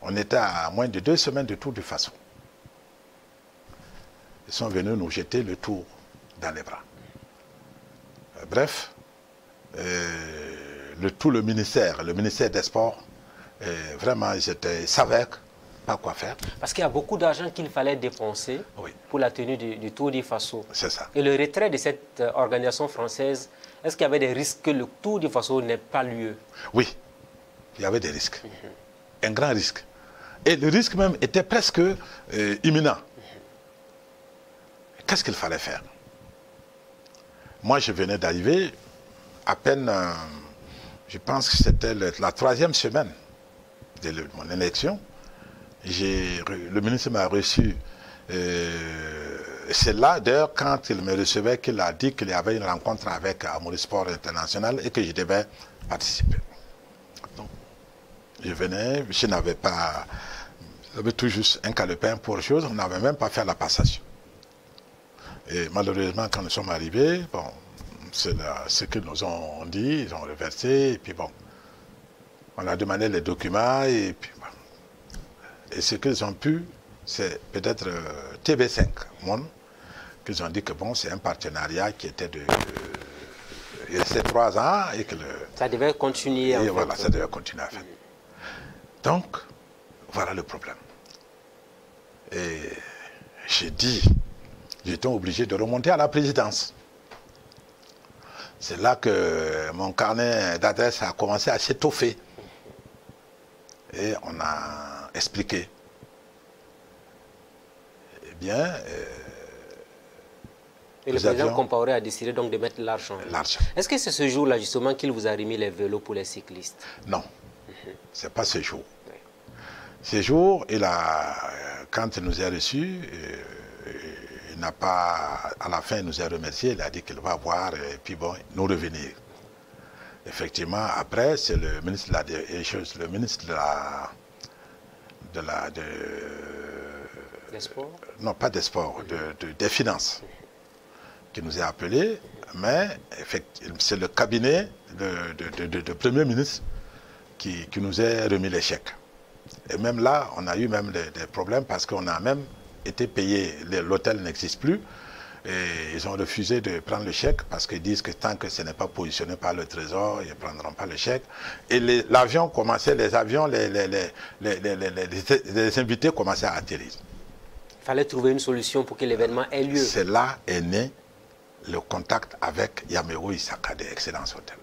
on était à moins de 2 semaines du Tour de Faso. Ils sont venus nous jeter le Tour dans les bras. Bref, le ministère des Sports, vraiment, ils savaient pas quoi faire. Parce qu'il y a beaucoup d'argent qu'il fallait dépenser, oui, pour la tenue du Tour du Faso. C'est ça. Et le retrait de cette organisation française, est-ce qu'il y avait des risques que le Tour du Faso n'ait pas lieu? Oui, il y avait des risques. Un grand risque. Et le risque même était presque imminent. Qu'est-ce qu'il fallait faire? Moi, je venais d'arriver, à peine, je pense que c'était la 3e semaine de mon élection. Le ministre m'a reçu, c'est là d'ailleurs quand il me recevait qu'il a dit qu'il y avait une rencontre avec Maurice Sport International et que je devais participer. Donc, je venais, je n'avais pas... J'avais tout juste un calepin pour chose, on n'avait même pas fait la passation. Et malheureusement, quand nous sommes arrivés, bon, c'est ce qu'ils nous ont dit, ils ont reversé, et puis bon, on a demandé les documents, et puis bon. Et ce qu'ils ont pu, c'est peut-être TV5 Monde, qu'ils ont dit que bon, c'est un partenariat qui était de... il restait 3 ans, et que ça devait continuer. Et voilà, ça devait continuer à faire. Donc, voilà le problème. Et j'ai dit, j'étais obligé de remonter à la présidence. C'est là que mon carnet d'adresse a commencé à s'étoffer. Et on a expliqué. Eh bien... et le président Compaoré a décidé donc de mettre l'argent. Est-ce que c'est ce jour-là justement qu'il vous a remis les vélos pour les cyclistes? Non, c'est pas ce jour. Oui. Ce jour, quand il nous a reçus, il n'a pas, à la fin, il nous a remercié, il a dit qu'il va voir et puis bon, nous revenir. Effectivement, après, c'est le ministre des sports? Non, pas des sports, des finances, qui nous a appelés, mais c'est le cabinet de Premier ministre qui nous a remis les chèques. Et même là, on a eu même des problèmes parce qu'on a même été payé, l'hôtel n'existe plus, et ils ont refusé de prendre le chèque parce qu'ils disent que tant que ce n'est pas positionné par le Trésor, ils ne prendront pas le chèque. Et l'avion commençait, les avions, les invités commençaient à atterrir. Il fallait trouver une solution pour que l'événement ait lieu. C'est là est né le contact avec Yamero Isaka de Excellence Hotel,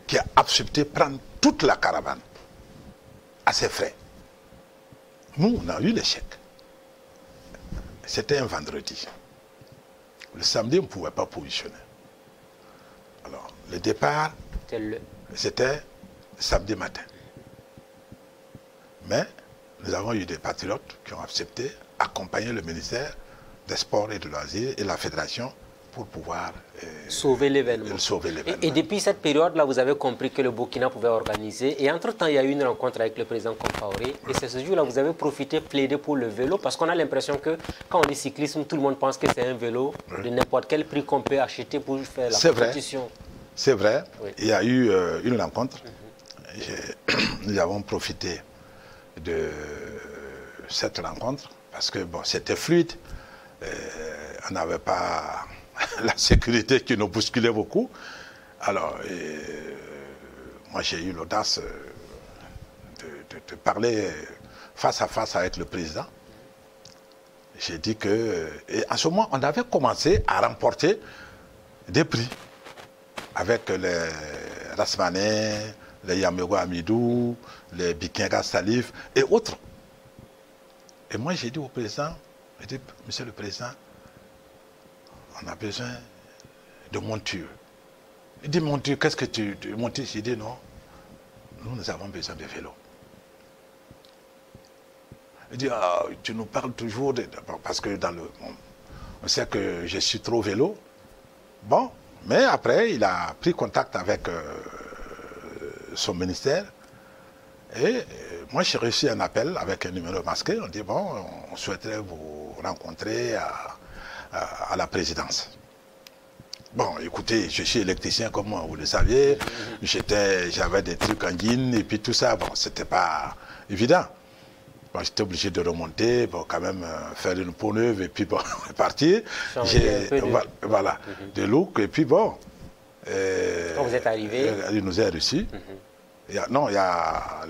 qui a accepté de prendre toute la caravane à ses frais. Nous, on a eu les chèques. C'était un vendredi. Le samedi, on ne pouvait pas positionner. Alors, le départ, c'était samedi matin. Mais nous avons eu des patriotes qui ont accepté accompagner le ministère des Sports et de Loisirs et la Fédération pour pouvoir sauver l'événement. Et depuis cette période-là, vous avez compris que le Burkina pouvait organiser. Et entre-temps, il y a eu une rencontre avec le président Compaoré. Et c'est ce jour-là que vous avez profité, plaidé pour le vélo. Parce qu'on a l'impression que quand on dit cyclisme, tout le monde pense que c'est un vélo de n'importe quel prix qu'on peut acheter pour faire la compétition. C'est vrai. Oui. Il y a eu une rencontre. Nous avons profité de cette rencontre parce que bon, c'était fluide. On n'avait pas la sécurité qui nous bousculait beaucoup. Alors, moi j'ai eu l'audace de parler face à face avec le président. J'ai dit que... Et à ce moment, on avait commencé à remporter des prix avec les Rasmanais, les Yamego Amidou, les Bikinga Salif et autres. Et moi j'ai dit au président, j'ai dit, monsieur le président, on a besoin de montures. Il dit, monture, qu'est-ce que tu... Monture, j'ai dit, non, nous avons besoin de vélos. Il dit, ah, tu nous parles toujours de... Parce que dans le... On sait que je suis trop vélo. Bon, mais après, il a pris contact avec son ministère. Et moi, j'ai reçu un appel avec un numéro masqué. On dit, bon, on souhaiterait vous rencontrer à la présidence. Bon, écoutez, je suis électricien comme vous le saviez. J'avais des trucs en jean et puis tout ça. Bon, c'était pas évident. Bon, j'étais obligé de remonter, bon, quand même faire une peau neuve et puis bon, partir. Voilà, de look. Et puis bon. Quand vous êtes arrivé, il nous a reçus. Il y a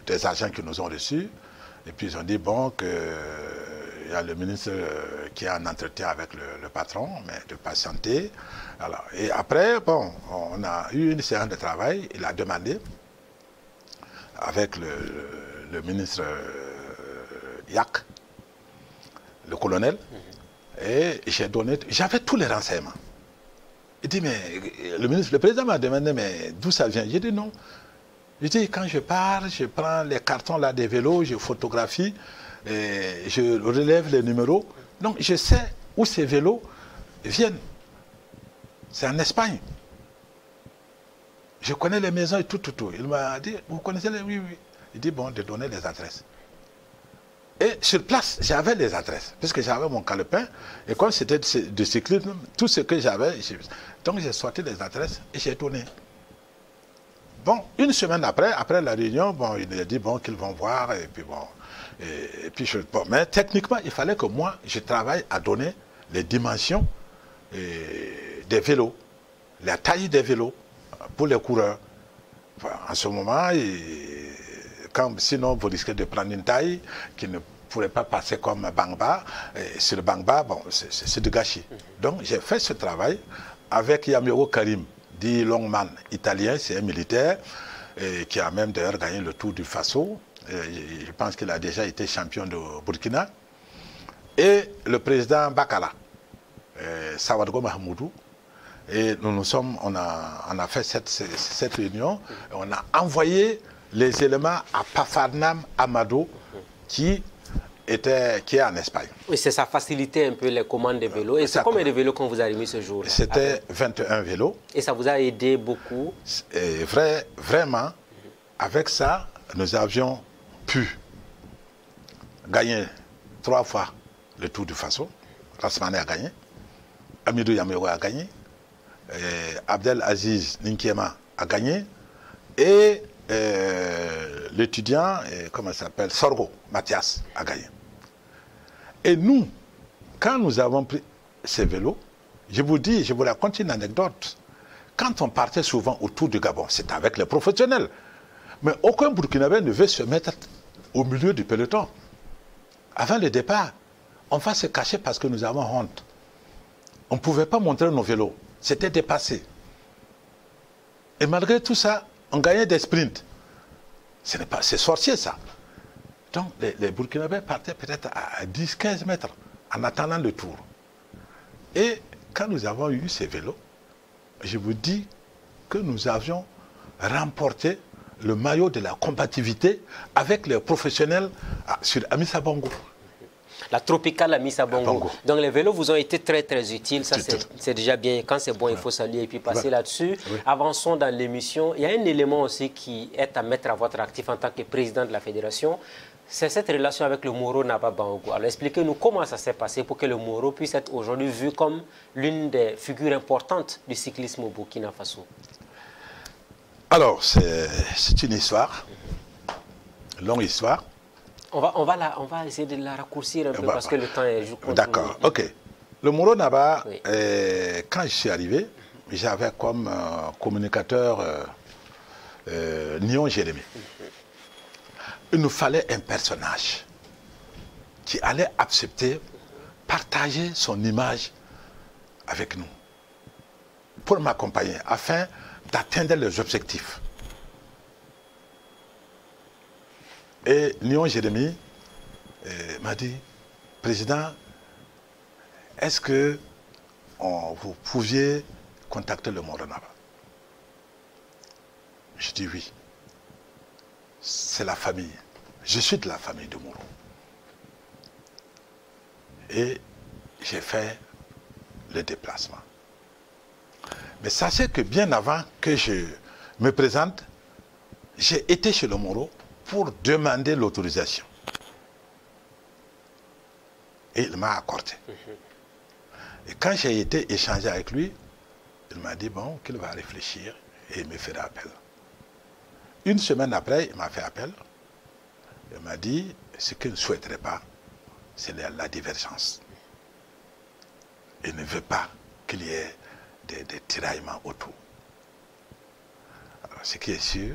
des agents qui nous ont reçus. Et puis ils ont dit, bon, il y a le ministre qui a un entretien avec le patron, mais de patienter. Alors, et après, bon, on a eu une séance de travail. Il a demandé, avec le ministre Yak, le colonel, et j'avais tous les renseignements. Il dit, mais le président m'a demandé, mais d'où ça vient? J'ai dit non. Je dis, quand je pars, je prends les cartons là des vélos, je photographie, et je relève les numéros. Donc je sais où ces vélos viennent. C'est en Espagne. Je connais les maisons et tout. Il m'a dit, vous connaissez les... Oui. Il dit, bon, de donner les adresses. Et sur place, j'avais les adresses, puisque j'avais mon calepin, et comme c'était de cyclisme, tout ce que j'avais, donc j'ai sorti les adresses et j'ai donné. Bon, une semaine après la réunion, bon, il a dit bon, qu'ils vont voir, et puis bon, bon, mais techniquement, il fallait que moi, je travaille à donner les dimensions des vélos, la taille des vélos pour les coureurs. Enfin, en ce moment, sinon vous risquez de prendre une taille qui ne pourrait pas passer comme Bangba. Et sur le Bangba, bon, c'est de gâchis. Donc j'ai fait ce travail avec Yamiro Karim, dit Longman, italien, c'est un militaire, qui a même d'ailleurs gagné le Tour du Faso. Je pense qu'il a déjà été champion de Burkina. Et le président Bakala, Sawadgo Mahmoudou. Et on a fait cette réunion, et on a envoyé les éléments à Pafarnam Amado, qui est en Espagne. Oui, ça facilitait un peu les commandes de vélos. Et c'est combien de vélos qu'on vous a remis ce jour-là? C'était 21 vélos. Et ça vous a aidé beaucoup? Et vraiment, avec ça, nous avions pu gagner 3 fois le Tour du Faso. Rasmane a gagné, Amidou Yamero a gagné, Abdel Aziz Ninkiema a gagné, et l'étudiant, comment il s'appelle, Sorgo Mathias a gagné. Et nous, quand nous avons pris ces vélos, je vous raconte une anecdote. Quand on partait souvent autour du Gabon, c'était avec les professionnels. Mais aucun Burkinabé ne veut se mettre au milieu du peloton. Avant le départ, on va se cacher parce que nous avons honte. On ne pouvait pas montrer nos vélos. C'était dépassé. Et malgré tout ça, on gagnait des sprints. C'est sorcier ça. Donc les Burkinabés partaient peut-être à 10-15 mètres en attendant le tour. Et quand nous avons eu ces vélos, je vous dis que nous avions remporté le maillot de la combativité avec les professionnels sur Amissa Bongo. La tropicale Amissa Bongo. Donc les vélos vous ont été très très utiles, ça c'est déjà bien. Quand c'est bon, il faut saluer et puis passer là-dessus. Oui. Avançons dans l'émission. Il y a un élément aussi qui est à mettre à votre actif en tant que président de la fédération. C'est cette relation avec le Moro Naba Bango. Alors expliquez-nous comment ça s'est passé pour que le Moro puisse être aujourd'hui vu comme l'une des figures importantes du cyclisme au Burkina Faso. Alors, c'est une histoire, longue histoire. On va essayer de la raccourcir un peu parce que le temps est juste. D'accord, ok. Le Moro Naba, oui. Quand je suis arrivé, j'avais comme communicateur Nion Jérémy. Il nous fallait un personnage qui allait accepter, partager son image avec nous pour m'accompagner afin d'atteindre les objectifs. Et Nion Jérémy m'a dit, Président, est-ce que vous pouviez contacter le Moro Naba? Je dis oui. C'est la famille. Je suis de la famille de Moro. Et j'ai fait le déplacement. Mais sachez que bien avant que je me présente, j'ai été chez le Moro pour demander l'autorisation. Et il m'a accordé. Et quand j'ai été échanger avec lui, il m'a dit bon, qu'il va réfléchir et il me fera appel. Une semaine après, il m'a fait appel. Il m'a dit ce qu'il ne souhaiterait pas, c'est la divergence. Il ne veut pas qu'il y ait des tiraillements autour. Alors, ce qui est sûr,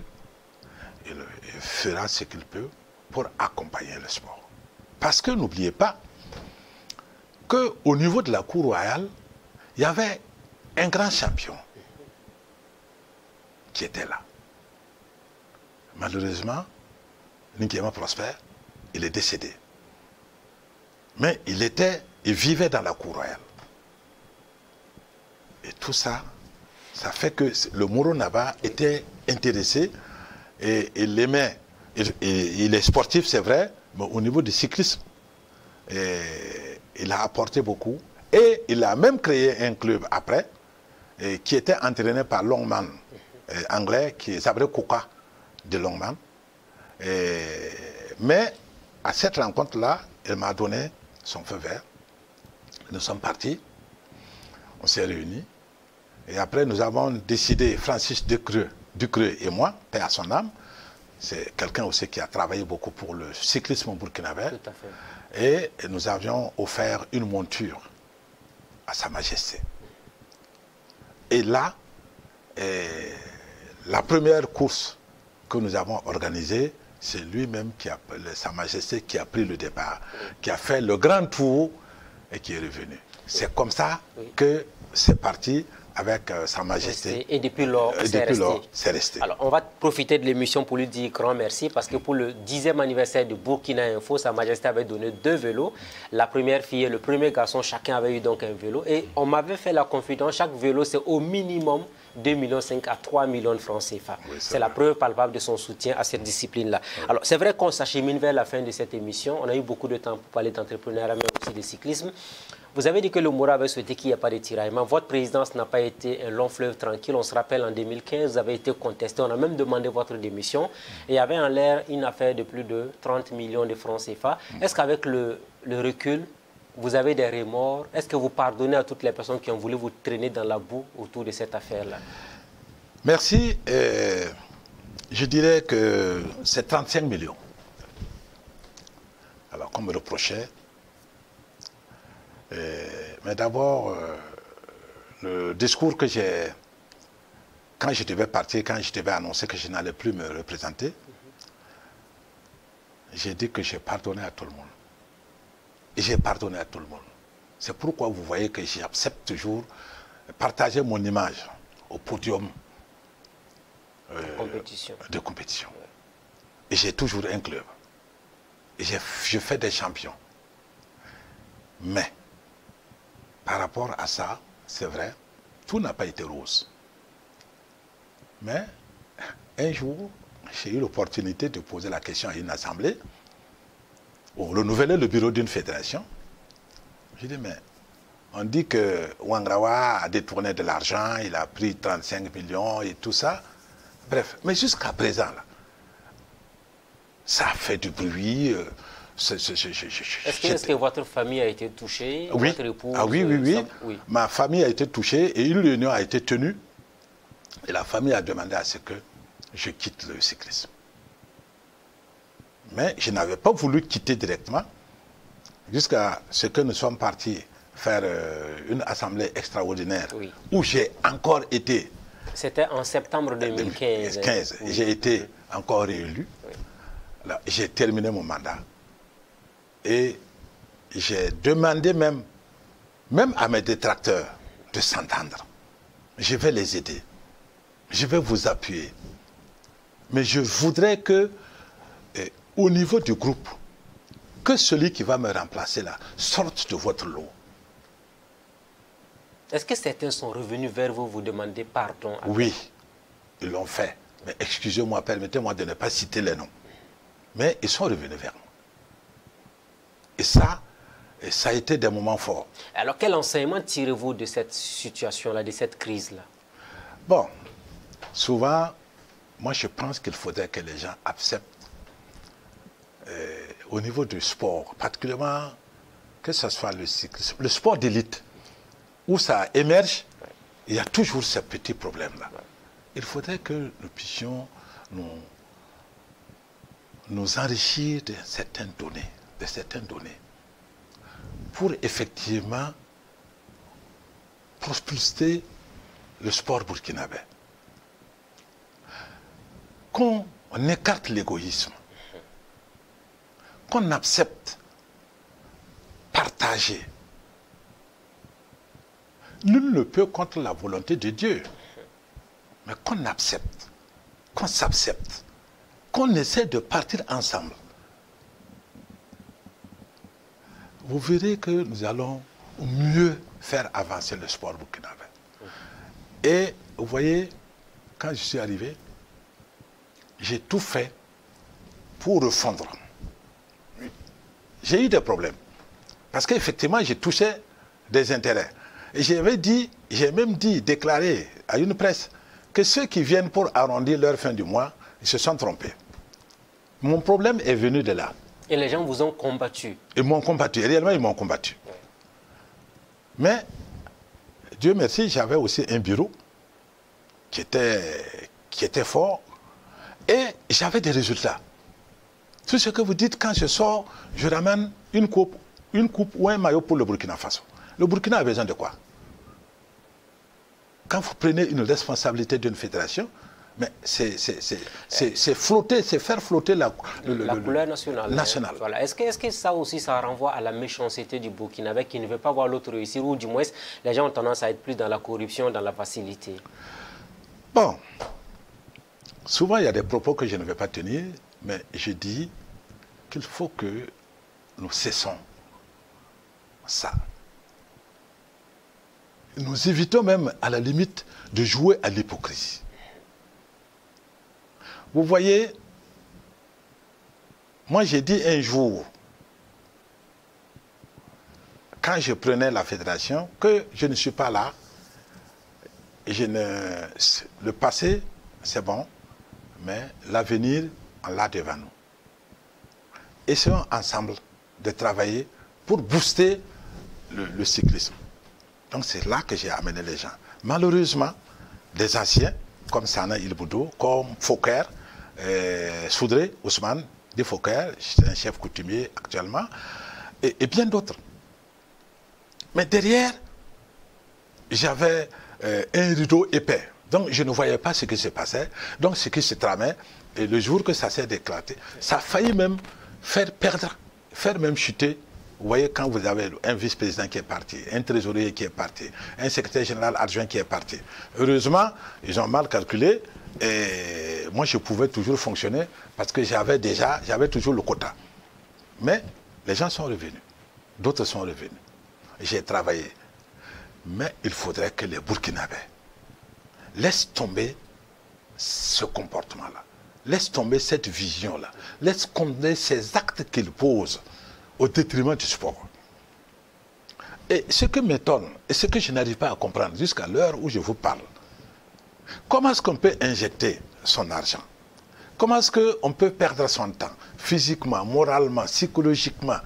il fera ce qu'il peut pour accompagner le sport. Parce que n'oubliez pas qu'au niveau de la Cour royale, il y avait un grand champion qui était là. Malheureusement, Nkiema Prosper, il est décédé. Mais il vivait dans la Cour royale. Et tout ça, ça fait que le Moro Naba était intéressé et il aimait. Il est sportif, c'est vrai, mais au niveau du cyclisme, il a apporté beaucoup. Et il a même créé un club après, qui était entraîné par Longman, anglais, qui s'appelait Koka de Longman. Mais à cette rencontre-là, il m'a donné son feu vert. Nous sommes partis, on s'est réunis. Et après, nous avons décidé, Francis Ducreux et moi, paix à son âme, c'est quelqu'un aussi qui a travaillé beaucoup pour le cyclisme burkinabé. Tout à fait. Et nous avions offert une monture à Sa Majesté. Et là, la première course que nous avons organisée, c'est lui-même, Sa Majesté, qui a pris le départ, qui a fait le grand tour et qui est revenu. C'est comme ça que c'est parti avec Sa Majesté. Et depuis lors, c'est resté. Alors, on va profiter de l'émission pour lui dire grand merci parce que pour le 10e anniversaire de Burkina Info, Sa Majesté avait donné 2 vélos. La première fille et le premier garçon, chacun avait eu donc un vélo. Et on m'avait fait la confidence, chaque vélo, c'est au minimum 2,5 millions à 3 millions de francs CFA. Oui, c'est la preuve palpable de son soutien à cette discipline-là. Oui. Alors, c'est vrai qu'on s'achemine vers la fin de cette émission. On a eu beaucoup de temps pour parler d'entrepreneuriat, mais aussi de cyclisme. Vous avez dit que le Moro avait souhaité qu'il n'y ait pas de tiraillement. Votre présidence n'a pas été un long fleuve tranquille. On se rappelle, en 2015, vous avez été contesté. On a même demandé votre démission. Et il y avait en l'air une affaire de plus de 30 millions de francs CFA. Est-ce qu'avec le recul, vous avez des remords? Est-ce que vous pardonnez à toutes les personnes qui ont voulu vous traîner dans la boue autour de cette affaire-là? Merci. Je dirais que c'est 35 millions. Alors, comme me reprochait, mais d'abord, le discours que j'ai, quand je devais partir, quand je devais annoncer que je n'allais plus me représenter, j'ai dit que j'ai pardonné à tout le monde. Et j'ai pardonné à tout le monde. C'est pourquoi vous voyez que j'accepte toujours partager mon image au podium de compétition. Et j'ai toujours un club. Et je fais des champions. Mais, par rapport à ça, c'est vrai, tout n'a pas été rose. Mais, un jour, j'ai eu l'opportunité de poser la question à une assemblée, ou renouveler le bureau d'une fédération. J'ai dit, mais on dit que Ouangrawa a détourné de l'argent, il a pris 35 millions et tout ça. Bref, mais jusqu'à présent, là, ça a fait du bruit. Est-ce que votre famille a été touchée? Oui. Votre épouse, oui. Ma famille a été touchée et une réunion a été tenue. Et la famille a demandé à ce que je quitte le cyclisme. Mais je n'avais pas voulu quitter directement jusqu'à ce que nous sommes partis faire une assemblée extraordinaire où j'ai encore été. C'était en septembre 2015. Oui. J'ai été encore réélu. Oui. J'ai terminé mon mandat. Et j'ai demandé même à mes détracteurs de s'entendre. Je vais les aider. Je vais vous appuyer. Mais je voudrais que, au niveau du groupe, que celui qui va me remplacer là sorte de votre lot. Est-ce que certains sont revenus vers vous, vous demander pardon? Oui, ils l'ont fait. Mais excusez-moi, permettez-moi de ne pas citer les noms. Mais ils sont revenus vers moi. Et ça a été des moments forts. Alors, quel enseignement tirez-vous de cette situation-là, de cette crise-là? Bon, souvent, moi je pense qu'il faudrait que les gens acceptent au niveau du sport, particulièrement que ce soit le cyclisme, le sport d'élite, où ça émerge, il y a toujours ces petits problèmes-là. Il faudrait que nous puissions nous enrichir de certaines données, pour effectivement propulser le sport burkinabé. Qu'on écarte l'égoïsme, qu'on accepte partager. Nul ne peut contre la volonté de Dieu, mais qu'on accepte, qu'on s'accepte, qu'on essaie de partir ensemble. Vous verrez que nous allons mieux faire avancer le sport burkinabé. Et vous voyez, quand je suis arrivé, j'ai tout fait pour refondre. J'ai eu des problèmes. Parce qu'effectivement, j'ai touché des intérêts. Et j'ai même déclaré à une presse que ceux qui viennent pour arrondir leur fin du mois, ils se sont trompés. Mon problème est venu de là. Et les gens vous ont combattu? Ils m'ont combattu. Réellement, ils m'ont combattu. Mais, Dieu merci, j'avais aussi un bureau qui était fort. Et j'avais des résultats. Tout ce que vous dites, quand je sors, je ramène une coupe ou un maillot pour le Burkina Faso. Le Burkina a besoin de quoi? Quand vous prenez une responsabilité d'une fédération, mais c'est flotter, c'est faire flotter la couleur nationale. Voilà. Est-ce que ça aussi, ça renvoie à la méchanceté du Burkinabé qui ne veut pas voir l'autre réussir, ou du moins, les gens ont tendance à être plus dans la corruption, dans la facilité? Bon, souvent il y a des propos que je ne vais pas tenir, mais je dis qu'il faut que nous cessons ça. Nous évitons même, à la limite, de jouer à l'hypocrisie. Vous voyez, moi j'ai dit un jour, quand je prenais la fédération, que je ne suis pas là, le passé, c'est bon, mais l'avenir, on l'a devant nous. Essayons ensemble de travailler pour booster le cyclisme. Donc c'est là que j'ai amené les gens. Malheureusement, des anciens, comme Sana Ilboudou, comme Fouker, Soudré, Ousmane, de Fouker, c'est un chef coutumier actuellement, et bien d'autres. Mais derrière, j'avais un rideau épais. Donc je ne voyais pas ce qui se passait, donc ce qui se tramait. Et le jour que ça s'est éclaté, ça a failli même faire même chuter. Vous voyez, quand vous avez un vice-président qui est parti, un trésorier qui est parti, un secrétaire général adjoint qui est parti. Heureusement, ils ont mal calculé et moi je pouvais toujours fonctionner parce que j'avais toujours le quota. Mais les gens sont revenus, d'autres sont revenus. J'ai travaillé. Mais il faudrait que les Burkinabés laissent tomber ce comportement-là. laisse tomber cette vision-là. Laisse tomber ces actes qu'il pose au détriment du sport. Et ce qui m'étonne, et ce que je n'arrive pas à comprendre jusqu'à l'heure où je vous parle, comment est-ce qu'on peut injecter son argent? Comment est-ce qu'on peut perdre son temps, physiquement, moralement, psychologiquement,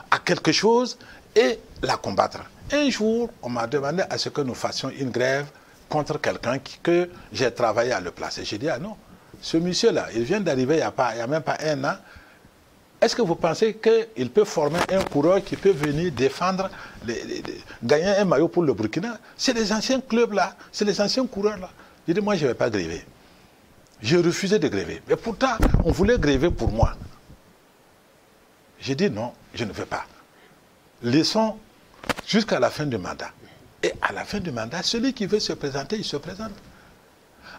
à quelque chose et la combattre? Un jour, on m'a demandé à ce que nous fassions une grève contre quelqu'un que j'ai travaillé à le placer. J'ai dit, ah non, ce monsieur-là, il vient d'arriver il n'y a même pas un an. Est-ce que vous pensez qu'il peut former un coureur qui peut venir défendre, gagner un maillot pour le Burkina? C'est les anciens clubs là, c'est les anciens coureurs là. J'ai dit, moi je ne vais pas gréver. J'ai refusé de gréver. Mais pourtant, on voulait gréver pour moi. J'ai dit non, je ne veux pas. Laissons jusqu'à la fin du mandat. Et à la fin du mandat, celui qui veut se présenter, il se présente.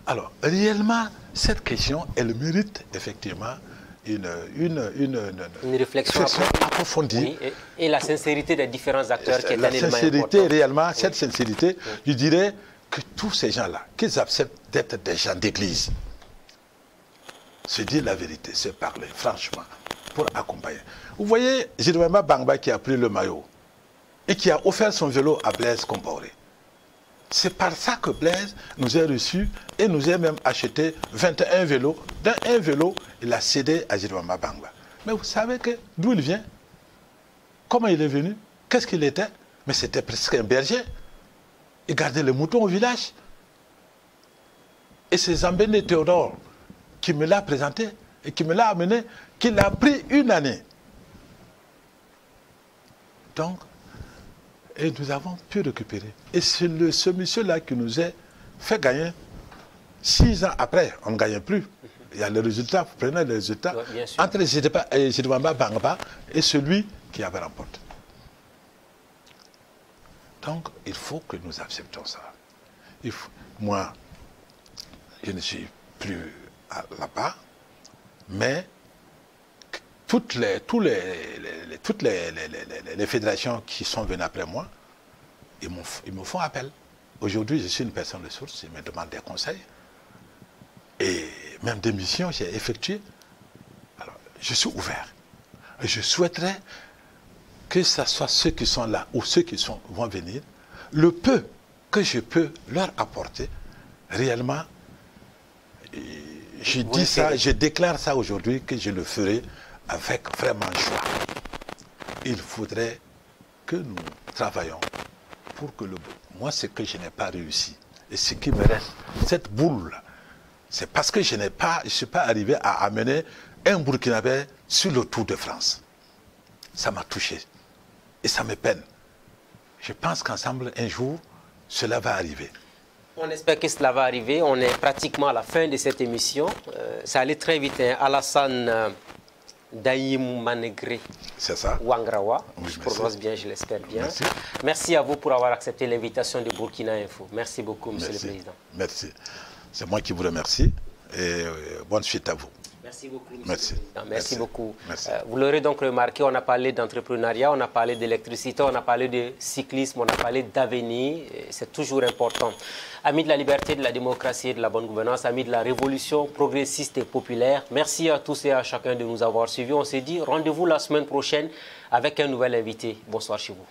Alors, réellement, cette question, elle mérite effectivement une réflexion approfondie. Oui, et la sincérité des différents acteurs qui est un élément important. La sincérité, réellement, cette sincérité, je dirais que tous ces gens-là, qu'ils acceptent d'être des gens d'église, se dire la vérité, se parler, franchement, pour accompagner. Vous voyez, Zidouamba Bangba qui a pris le maillot et qui a offert son vélo à Blaise Compaoré. C'est par ça que Blaise nous a reçus et nous a même acheté 21 vélos. Dans un vélo, il a cédé à Zidouamba Bangba. Mais vous savez d'où il vient? Comment il est venu? Qu'est-ce qu'il était? Mais c'était presque un berger. Il gardait les moutons au village. Et c'est Zambéné Théodore qui me l'a présenté et qui me l'a amené, qu'il a pris une année. Donc, et nous avons pu récupérer. Et c'est ce monsieur-là qui nous a fait gagner. 6 ans après, on ne gagne plus. Il y a les résultats, vous prenez les résultats, entre Zidouamba Bangba et celui qui avait remporté. Donc, il faut que nous acceptons ça. Moi, je ne suis plus là-bas, mais toutes les fédérations qui sont venues après moi, ils me font appel. Aujourd'hui, je suis une personne de source, ils me demandent des conseils. Et même des missions, j'ai effectué. Alors, je suis ouvert. Et je souhaiterais que ce soit ceux qui sont là ou ceux qui vont venir, le peu que je peux leur apporter, réellement, je dis ça, je déclare ça aujourd'hui, que je le ferai avec vraiment joie. Il faudrait que nous travaillions pour que moi, ce que je n'ai pas réussi, et ce qui me reste, cette boule-là, c'est parce que je ne suis pas arrivé à amener un Burkinabé sur le Tour de France. Ça m'a touché. Et ça me peine. Je pense qu'ensemble, un jour, cela va arriver. On espère que cela va arriver. On est pratiquement à la fin de cette émission. Ça allait très vite. Hein. Alassane Daïm Manégré. C'est ça. Ouangrawa. Oui, je prononce bien, je l'espère bien. Merci. Merci à vous pour avoir accepté l'invitation de Burkina Info. Merci beaucoup, Monsieur le Président. Merci. C'est moi qui vous remercie. Et bonne suite à vous. Merci beaucoup, Monsieur Merci. le Président. Merci beaucoup. Merci. Vous l'aurez donc remarqué, on a parlé d'entrepreneuriat, on a parlé d'électricité, on a parlé de cyclisme, on a parlé d'avenir. C'est toujours important. Amis de la liberté, de la démocratie et de la bonne gouvernance, amis de la révolution progressiste et populaire, merci à tous et à chacun de nous avoir suivis. On s'est dit rendez-vous la semaine prochaine avec un nouvel invité. Bonsoir chez vous.